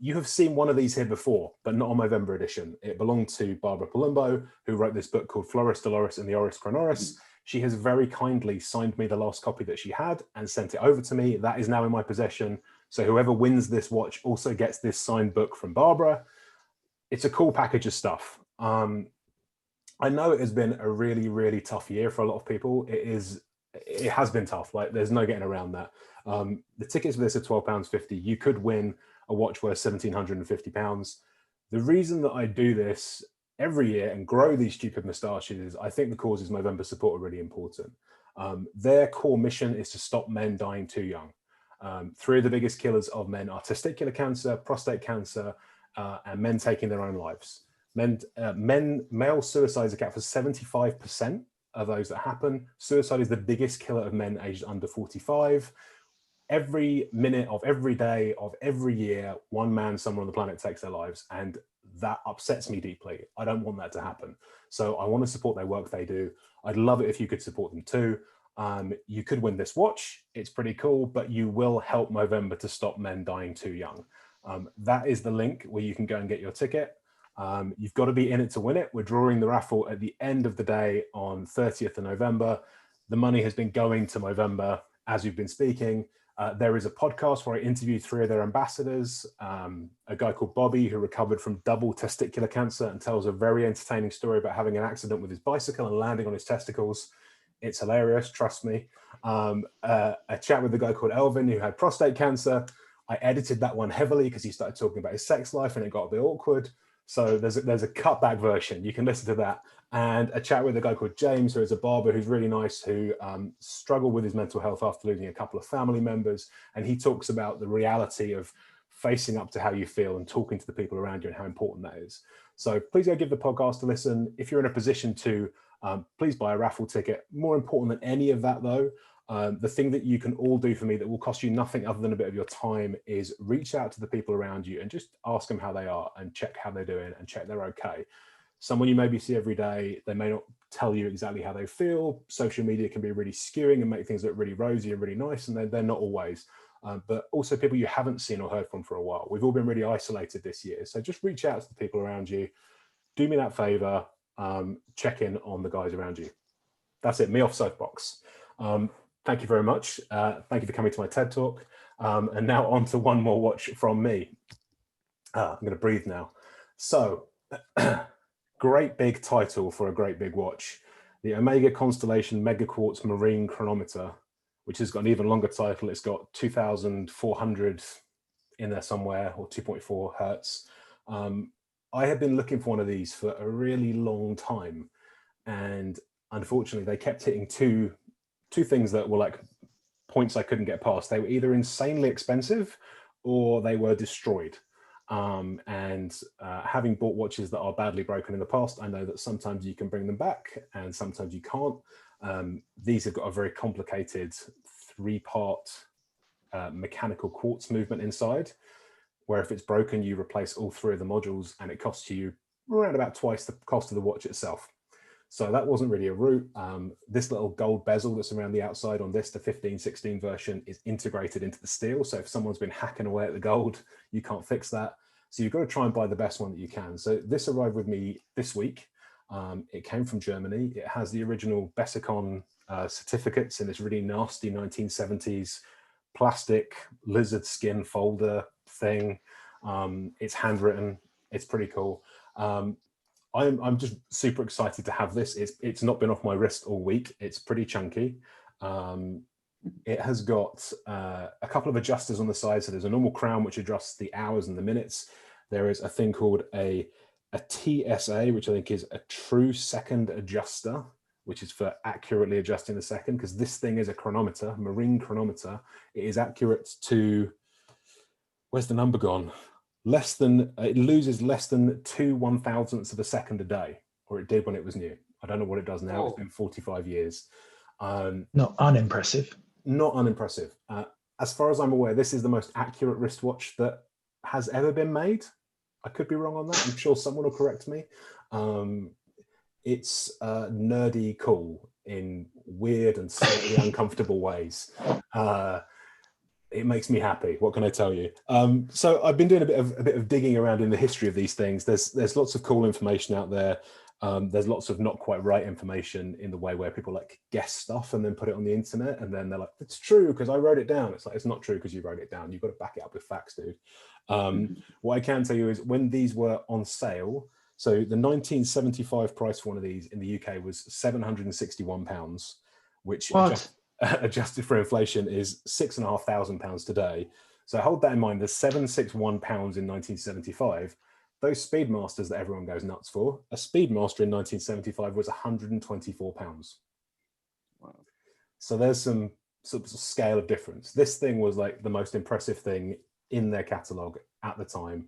You have seen one of these here before, but not on Movember edition. It belonged to Barbara Palumbo, who wrote this book called Floris Dolores and the Oris Chronoris. She has very kindly signed me the last copy that she had and sent it over to me. That is now in my possession. So whoever wins this watch also gets this signed book from Barbara. It's a cool package of stuff. I know it has been a really, really tough year for a lot of people. It has been tough. Like, there's no getting around that. The tickets for this are £12.50. You could win a watch worth £1,750. The reason that I do this every year and grow these stupid moustaches, I think the causes Movember support are really important. Their core mission is to stop men dying too young. 3 of the biggest killers of men are testicular cancer, prostate cancer, and men taking their own lives. Male suicides account for 75% of those that happen. Suicide is the biggest killer of men aged under 45. Every minute of every day of every year, one man somewhere on the planet takes their lives, and that upsets me deeply. I don't want that to happen. So I want to support their work they do. I'd love it if you could support them too. You could win this watch. It's pretty cool, but you will help Movember to stop men dying too young. That is the link where you can go and get your ticket. You've got to be in it to win it. We're drawing the raffle at the end of the day on 30th of November. The money has been going to Movember as we've been speaking. There is a podcast where I interviewed 3 of their ambassadors, a guy called Bobby who recovered from double testicular cancer and tells a very entertaining story about having an accident with his bicycle and landing on his testicles. It's hilarious, trust me. A chat with a guy called Elvin who had prostate cancer. I edited that one heavily because he started talking about his sex life and it got a bit awkward. So there's a cutback version. You can listen to that. And a chat with a guy called James, who is a barber who's really nice, who struggled with his mental health after losing a couple of family members. And he talks about the reality of facing up to how you feel and talking to the people around you and how important that is. So please go give the podcast a listen. If you're in a position to, please buy a raffle ticket. More important than any of that, though, the thing that you can all do for me that will cost you nothing other than a bit of your time is reach out to the people around you and just ask them how they are and check how they're doing and check they're okay. Someone you maybe see every day, they may not tell you exactly how they feel. Social media can be really skewing and make things look really rosy and really nice, and they're not always. But also people you haven't seen or heard from for a while. We've all been really isolated this year. So just reach out to the people around you. Do me that favor. Check in on the guys around you. That's it. Me off soapbox. Thank you very much. Thank you for coming to my TED Talk. And now on to one more watch from me. I'm going to breathe now. So, great big title for a great big watch. The Omega Constellation Megaquartz Marine Chronometer, which has got an even longer title. It's got 2,400 in there somewhere, or 2.4 hertz. I have been looking for one of these for a really long time. And unfortunately, they kept hitting two things that were like points I couldn't get past. They were either insanely expensive or they were destroyed. Having bought watches that are badly broken in the past, I know that sometimes you can bring them back and sometimes you can't. These have got a very complicated 3-part mechanical quartz movement inside, where if it's broken, you replace all 3 of the modules and it costs you around about twice the cost of the watch itself. So that wasn't really a route. This little gold bezel that's around the outside on this, the 1516 version, is integrated into the steel. So if someone's been hacking away at the gold, you can't fix that. So you've got to try and buy the best one that you can. So this arrived with me this week. It came from Germany. It has the original Besicon certificates in this really nasty 1970s plastic lizard skin folder thing. It's handwritten. It's pretty cool. I'm just super excited to have this. It's not been off my wrist all week. It's pretty chunky. It has got a couple of adjusters on the side. So there's a normal crown which adjusts the hours and the minutes. There is a thing called a TSA, which I think is a true second adjuster, which is for accurately adjusting the second, because this thing is a chronometer, marine chronometer. It is accurate to, where's the number gone? It loses less than 2 1,000ths of a second a day, or it did when it was new. I don't know what it does now. It's been 45 years. Not unimpressive. Not unimpressive. As far as I'm aware, this is the most accurate wristwatch that has ever been made. I could be wrong on that. I'm sure someone will correct me. It's nerdy cool in weird and slightly uncomfortable ways. It makes me happy. What can I tell you? So I've been doing a bit of digging around in the history of these things. There's lots of cool information out there. There's lots of not quite right information in the way where people like guess stuff and then put it on the internet, and then they're like, "It's true because I wrote it down." It's like, it's not true because you wrote it down. You've got to back it up with facts, dude. What I can tell you is when these were on sale. So the 1975 price for one of these in the UK was £761, which adjusted for inflation is £6,500 today. So hold that in mind. There's £761 in 1975. Those Speedmasters that everyone goes nuts for, a Speedmaster in 1975 was £124. Wow. So there's some sort of scale of difference. This thing was like the most impressive thing in their catalogue at the time.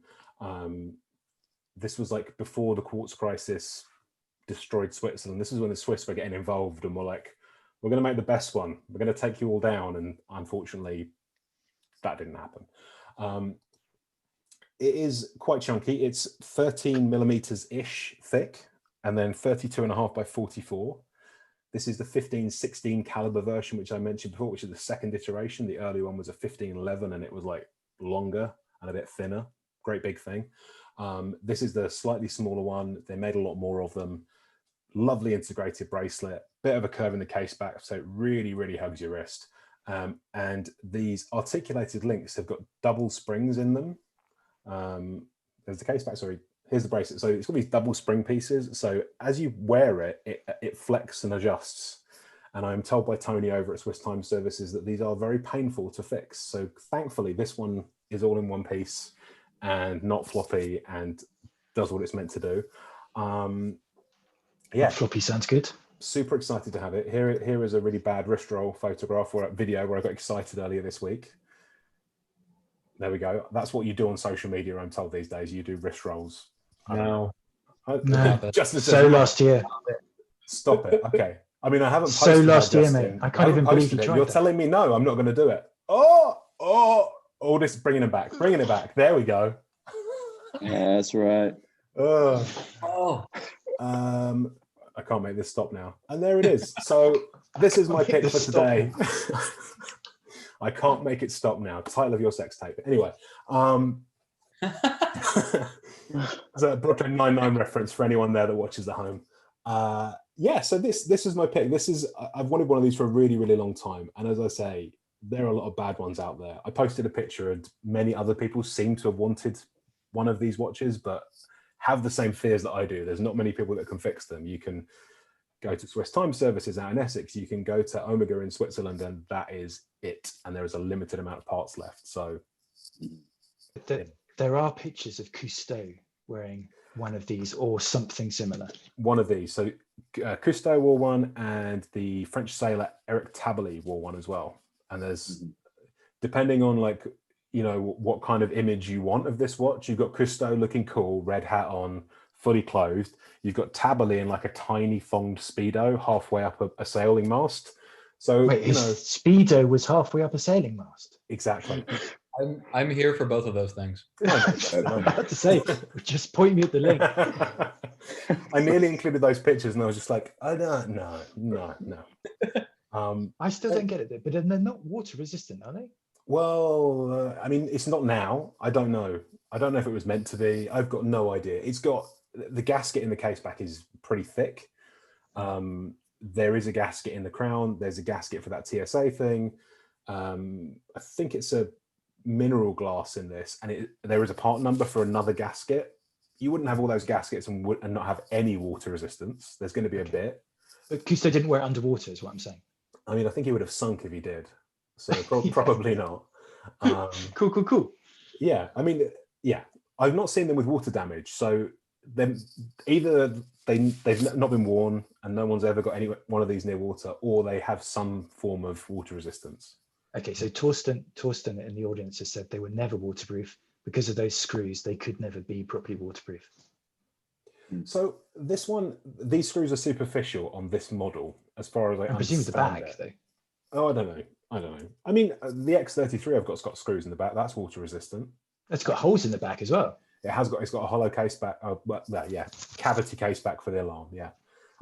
This was like before the quartz crisis destroyed Switzerland. This is when the Swiss were getting involved and were like, we're going to make the best one. We're going to take you all down. And unfortunately, that didn't happen. It is quite chunky. It's 13 millimeters-ish thick, and then 32.5 by 44. This is the 1516 caliber version, which I mentioned before, which is the second iteration. The early one was a 1511, and it was like longer and a bit thinner. Great big thing. This is the slightly smaller one. They made a lot more of them. Lovely integrated bracelet, bit of a curve in the case back, so it really, really hugs your wrist. And these articulated links have got double springs in them. There's the case back, sorry, here's the bracelet. So it's got these double spring pieces. So as you wear it, it flexes and adjusts. And I'm told by Tony over at Swiss Time Services that these are very painful to fix. So thankfully, this one is all in one piece and not floppy and does what it's meant to do. Yeah, floppy sounds good. Super excited to have it. Here is a really bad wrist roll photograph or a video where I got excited earlier this week. There we go. That's what you do on social media, I'm told these days. You do wrist rolls. No. No. Just So last year. Stop it. Okay. I mean, I haven't posted so last year, Justin. mate. I can't even believe you tried. You're telling me no, I'm not going to do it. Oh, this is bringing it back. Bringing it back. There we go. Yeah, that's right. I can't make this stop now. And there it is. So this is my pick for today. I can't make it stop now. Title of your sex tape. Anyway, it's a Brooklyn Nine-Nine reference for anyone there that watches at home. Yeah, so this is my pick. I've wanted one of these for a really, really long time. And as I say, there are a lot of bad ones out there. I posted a picture and many other people seem to have wanted one of these watches, but have the same fears that I do. There's not many people that can fix them. You can go to Swiss Time Services out in Essex. You can go to Omega in Switzerland, and that is it. And there is a limited amount of parts left. So there are pictures of Cousteau wearing one of these or something similar. One of these. So Cousteau wore one, and the French sailor Eric Tabarly wore one as well. And there's, depending on what kind of image you want of this watch, you've got Cousteau looking cool, red hat on, fully clothed. You've got Tabarly in like a tiny thonged Speedo halfway up a sailing mast. So, wait, his Speedo was halfway up a sailing mast? Exactly. I'm here for both of those things. I'm about to say, just point me at the link. I nearly included those pictures and I was just like, I don't know, no. I still don't get it, but they're not water resistant, are they? Well, I mean, it's not now. I don't know. I don't know if it was meant to be. I've got no idea. It's got, the gasket in the case back is pretty thick. There is a gasket in the crown. There's a gasket for that TSA thing. I think it's a mineral glass in this, and there is a part number for another gasket. You wouldn't have all those gaskets and not have any water resistance. There's going to be a bit. But Cousteau didn't wear it underwater, is what I'm saying. I mean, I think he would have sunk if he did. So probably not. Cool. Yeah, I mean, yeah, I've not seen them with water damage. So then either they've not been worn and no one's ever got any one of these near water, or they have some form of water resistance. Okay, so Torsten in the audience has said they were never waterproof because of those screws. They could never be properly waterproof. So this one, these screws are superficial on this model, as far as I presume the back, though. Oh, I don't know. I mean, the X33 I've got screws in the back. That's water resistant. It's got holes in the back as well. It's got a hollow case back. Cavity case back for the alarm. Yeah.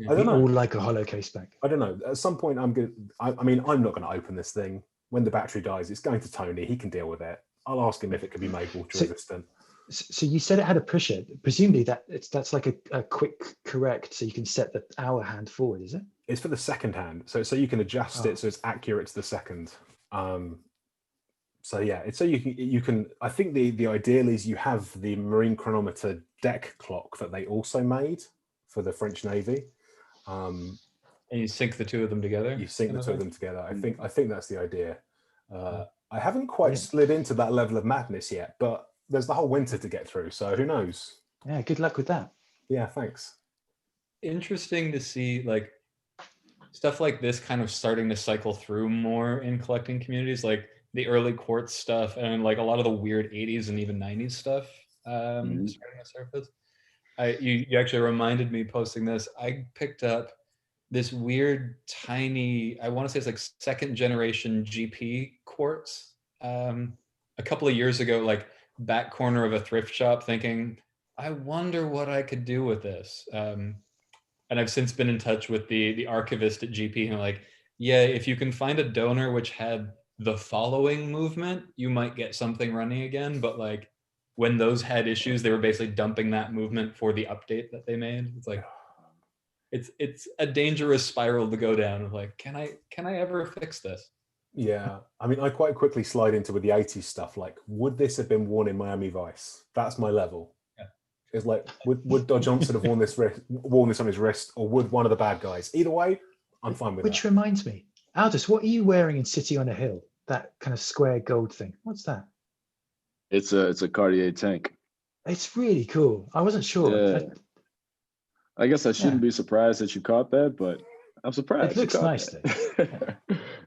I don't know. All like a hollow case back. I don't know. At some point, I'm not going to open this thing. When the battery dies, it's going to Tony. He can deal with it. I'll ask him if it can be made water resistant. So you said it had a pusher. Presumably that's like a quick correct, so you can set the hour hand forward, is it? It's for the second hand, so you can adjust it so it's accurate to the second. So yeah, it's so you can. I think the ideal is you have the Marine Chronometer deck clock that they also made for the French Navy. And you sync the two of them together. You sync the two of them together. I think that's the idea. I haven't quite slid into that level of madness yet, but there's the whole winter to get through. So who knows? Yeah, good luck with that. Yeah, thanks. Interesting to see like stuff like this kind of starting to cycle through more in collecting communities, like the early quartz stuff and like a lot of the weird 80s and even 90s stuff starting to surface. You actually reminded me posting this. I picked up this weird tiny, I want to say it's like second generation GP quartz a couple of years ago, like back corner of a thrift shop thinking, I wonder what I could do with this. And I've since been in touch with the archivist at GP and like, yeah, if you can find a donor which had the following movement, you might get something running again. But like, when those had issues, they were basically dumping that movement for the update that they made. It's like, it's a dangerous spiral to go down of like, can I ever fix this? Yeah, I mean, I quite quickly slide into with the 80s stuff. Like, would this have been worn in Miami Vice? That's my level. Yeah. It's like, would Dodge Johnson have worn this on his wrist, or would one of the bad guys? Either way, I'm fine with Which that. reminds me, Aldis, what are you wearing in City on a Hill? That kind of square gold thing. What's that? It's a Cartier tank. It's really cool. I wasn't sure. Yeah. I guess I shouldn't be surprised that you caught that, but I'm surprised. It looks nice though.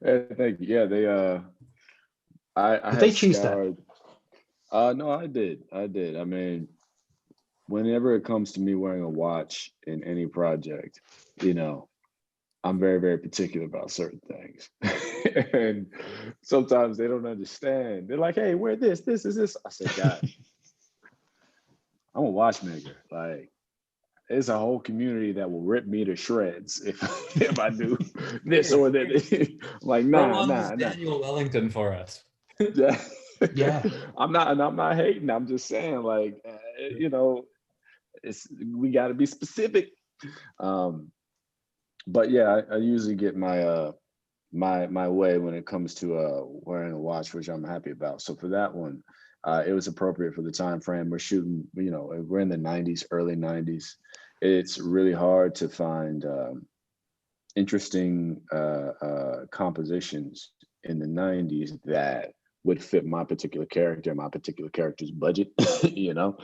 Yeah, thank you. Yeah, they I Did they choose that? No, I did. I mean, whenever it comes to me wearing a watch in any project, you know, I'm very, very particular about certain things. And sometimes they don't understand. They're like, hey, wear this is this. I said, guys, I'm a watchmaker. Like, there's a whole community that will rip me to shreds if I do this or that. Like, nah. Daniel Wellington for us. Yeah. I'm not hating. I'm just saying, like, you know, we got to be specific. But yeah, I usually get my my way when it comes to wearing a watch, which I'm happy about. So for that one, it was appropriate for the time frame. We're shooting, you know, we're in the 90s, early 90s. It's really hard to find interesting compositions in the 90s that would fit my particular character, my particular character's budget, you know?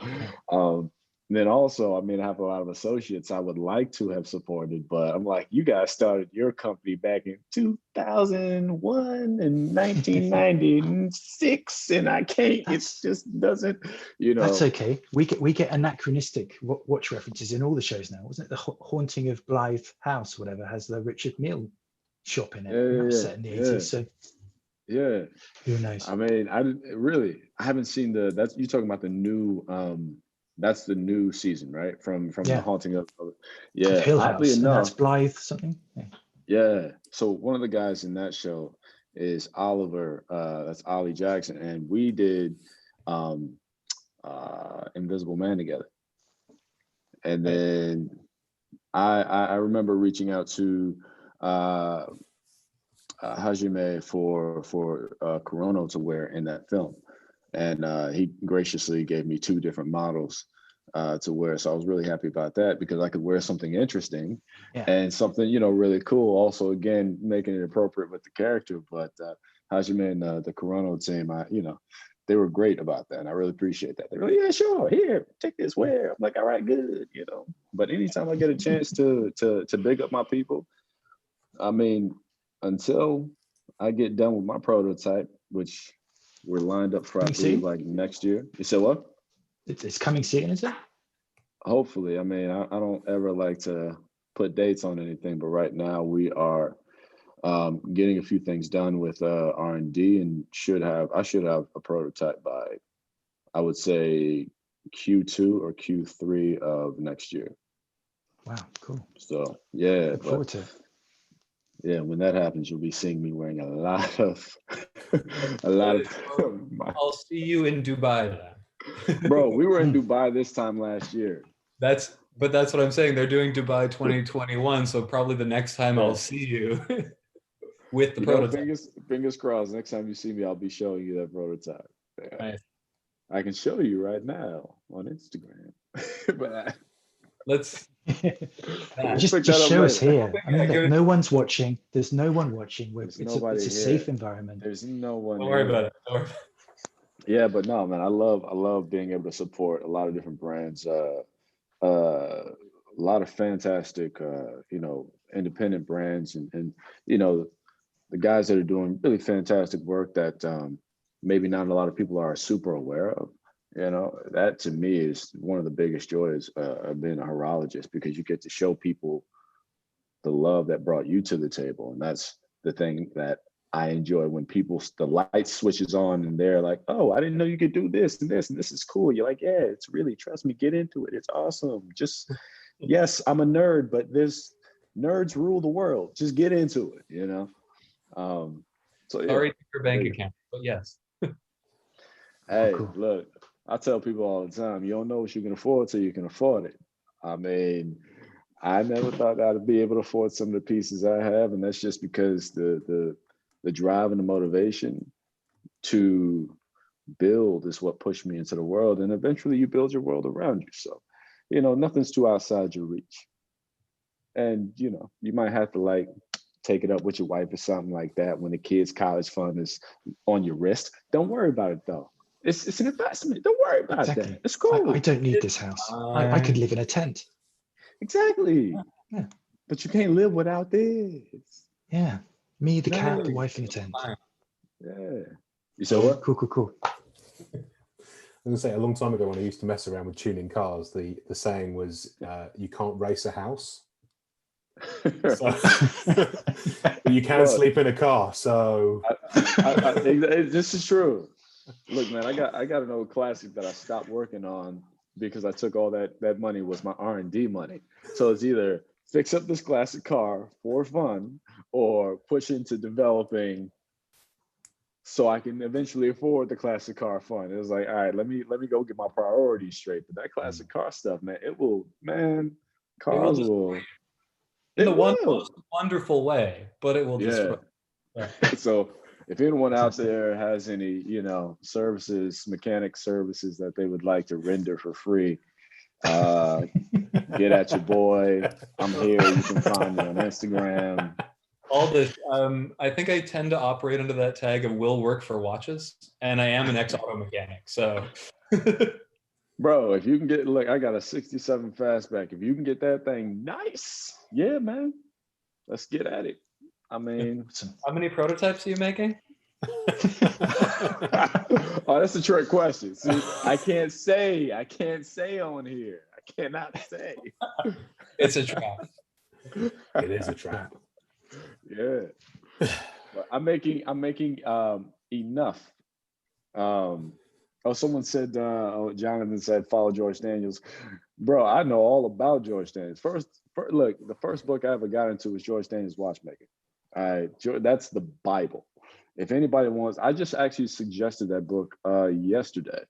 Then also, I mean, I have a lot of associates I would like to have supported, but I'm like, you guys started your company back in 2001 and 1996, and I can't, it just doesn't, you know. That's okay. We get anachronistic watch references in all the shows now. Wasn't it the Haunting of Blythe House, whatever, has the Richard Mille shop in it? That was set in the 80s, so. Yeah. Who knows? I mean, I haven't seen that's, you're talking about the new, that's the new season, right? From the Haunting of Hill House, and that's Blythe something. Yeah. So one of the guys in that show is Oliver. That's Ollie Jackson, and we did Invisible Man together. And then I remember reaching out to Hajime for Chrono to wear in that film. And he graciously gave me 2 different models to wear. So I was really happy about that because I could wear something interesting and something, you know, really cool. Also, again, making it appropriate with the character. But Hajime and the Chrono team, you know, they were great about that. And I really appreciate that. They were like, yeah, sure, here, take this, wear. I'm like, all right, good, you know. But anytime I get a chance to big up my people, I mean, until I get done with my prototype, which we're lined up for, I believe, like next year. You said what? It's coming soon, is it? Hopefully. I mean, I don't ever like to put dates on anything, but right now we are getting a few things done with R&D, and I should have a prototype by, I would say, Q2 or Q3 of next year. Wow, cool. So yeah, look forward to it. Yeah, when that happens, you'll be seeing me wearing a lot of I'll see you in Dubai then. Bro, we were in Dubai this time last year. That's what I'm saying. They're doing Dubai 2021, so probably the next time I'll see you with the prototype. Fingers crossed. Next time you see me, I'll be showing you that prototype. Yeah. Nice. I can show you right now on Instagram. But let's just show us here. I mean, look, no one's watching. There's no one watching. It's a safe environment. There's no one. Don't worry about it. Yeah, but no, man, I love being able to support a lot of different brands. A lot of fantastic, you know, independent brands, and you know, the guys that are doing really fantastic work that maybe not a lot of people are super aware of. You know, that to me is one of the biggest joys of being a horologist, because you get to show people the love that brought you to the table. And that's the thing that I enjoy, when the light switches on and they're like, oh, I didn't know you could do this and this, and this is cool. You're like, yeah, it's really, trust me, get into it. It's awesome. Just, yes, I'm a nerd, but nerds rule the world. Just get into it, you know? So yeah. Sorry to your bank account, but yes. Hey, look, I tell people all the time, you don't know what you can afford till you can afford it. I mean, I never thought I'd be able to afford some of the pieces I have, and that's just because the drive and the motivation to build is what pushed me into the world, and eventually you build your world around you. So, you know, nothing's too outside your reach. And, you know, you might have to like take it up with your wife or something like that when the kids' college fund is on your wrist. Don't worry about it though. It's an investment. Don't worry about that. It's cool. I don't need this house. I could live in a tent. Exactly. Yeah. But you can't live without this. Yeah. Me, the cat, the No. wife in a tent. Yeah. You said what? Cool. I was going to say, a long time ago when I used to mess around with tuning cars, the saying was, you can't race a house. So, but you can sleep in a car. So this is true. Look, man, I got an old classic that I stopped working on because I took all that money was my R&D money. So it's either fix up this classic car for fun or push into developing so I can eventually afford the classic car fund. It was like, all right, let me go get my priorities straight. But that classic car stuff, man, cars will. In the one most wonderful way, but it will destroy. Yeah. So if anyone out there has any, you know, mechanic services that they would like to render for free, get at your boy. I'm here. You can find me on Instagram. Aldis, I think I tend to operate under that tag of will work for watches, and I am an ex-auto mechanic, so. Bro, if you can get, look, I got a 67 fastback. If you can get that thing nice, yeah, man, let's get at it. I mean, how many prototypes are you making? Oh, that's a trick question. See, I can't say on here. I cannot say. It's a trap. It is a trap. Yeah. But I'm making enough. Someone said, Jonathan said, follow George Daniels. Bro, I know all about George Daniels. Look, the first book I ever got into was George Daniels Watchmaking. That's the Bible. If anybody wants, I just actually suggested that book yesterday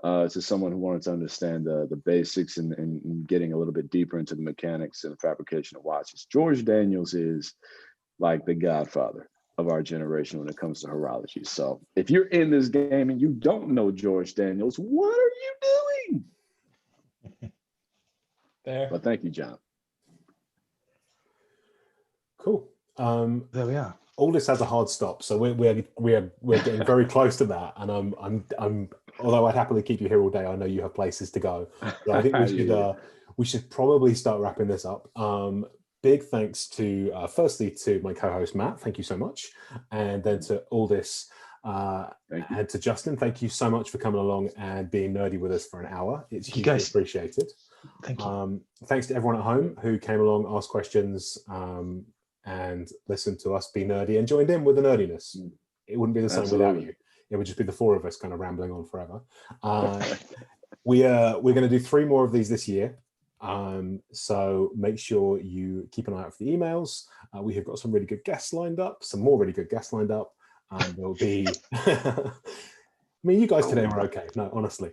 to someone who wanted to understand the basics and getting a little bit deeper into the mechanics and fabrication of watches. George Daniels is like the godfather of our generation when it comes to horology. So if you're in this game and you don't know George Daniels, what are you doing? There. But thank you, John. Cool. There we are. Aldis has a hard stop, so we're getting very close to that. And I'm although I'd happily keep you here all day, I know you have places to go. But I think we should probably start wrapping this up. Big thanks to firstly to my co-host Matt, thank you so much, and then to Aldis and to Justin, thank you so much for coming along and being nerdy with us for an hour. It's hugely appreciated. Thank you. Thanks to everyone at home who came along, asked questions, and listened to us be nerdy and joined in with the nerdiness. It wouldn't be the same without you. It would just be the four of us kind of rambling on forever. We're going to do 3 more of these this year. So make sure you keep an eye out for the emails. We have got some really good guests lined up, some more really good guests lined up. There'll be, I mean, you guys today were okay. No, honestly.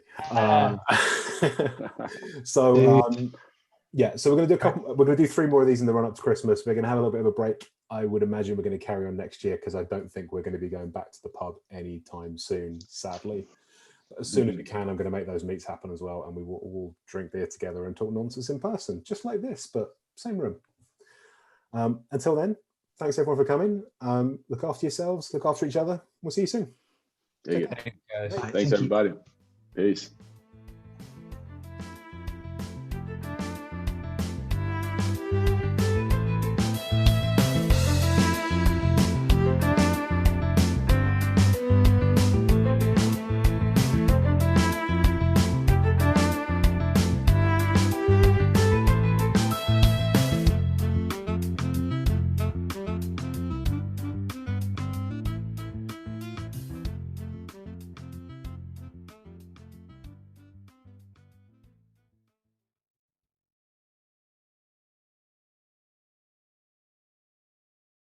Yeah, so we're going to do we're going to do 3 more of these in the run up to Christmas. We're going to have a little bit of a break. I would imagine we're going to carry on next year because I don't think we're going to be going back to the pub anytime soon, sadly. As soon as we can, I'm going to make those meets happen as well, and we will all drink beer together and talk nonsense in person, just like this, but same room. Until then, thanks everyone for coming. Look after yourselves, look after each other. We'll see you soon. There you go. Thanks, guys. Thanks, everybody. Peace.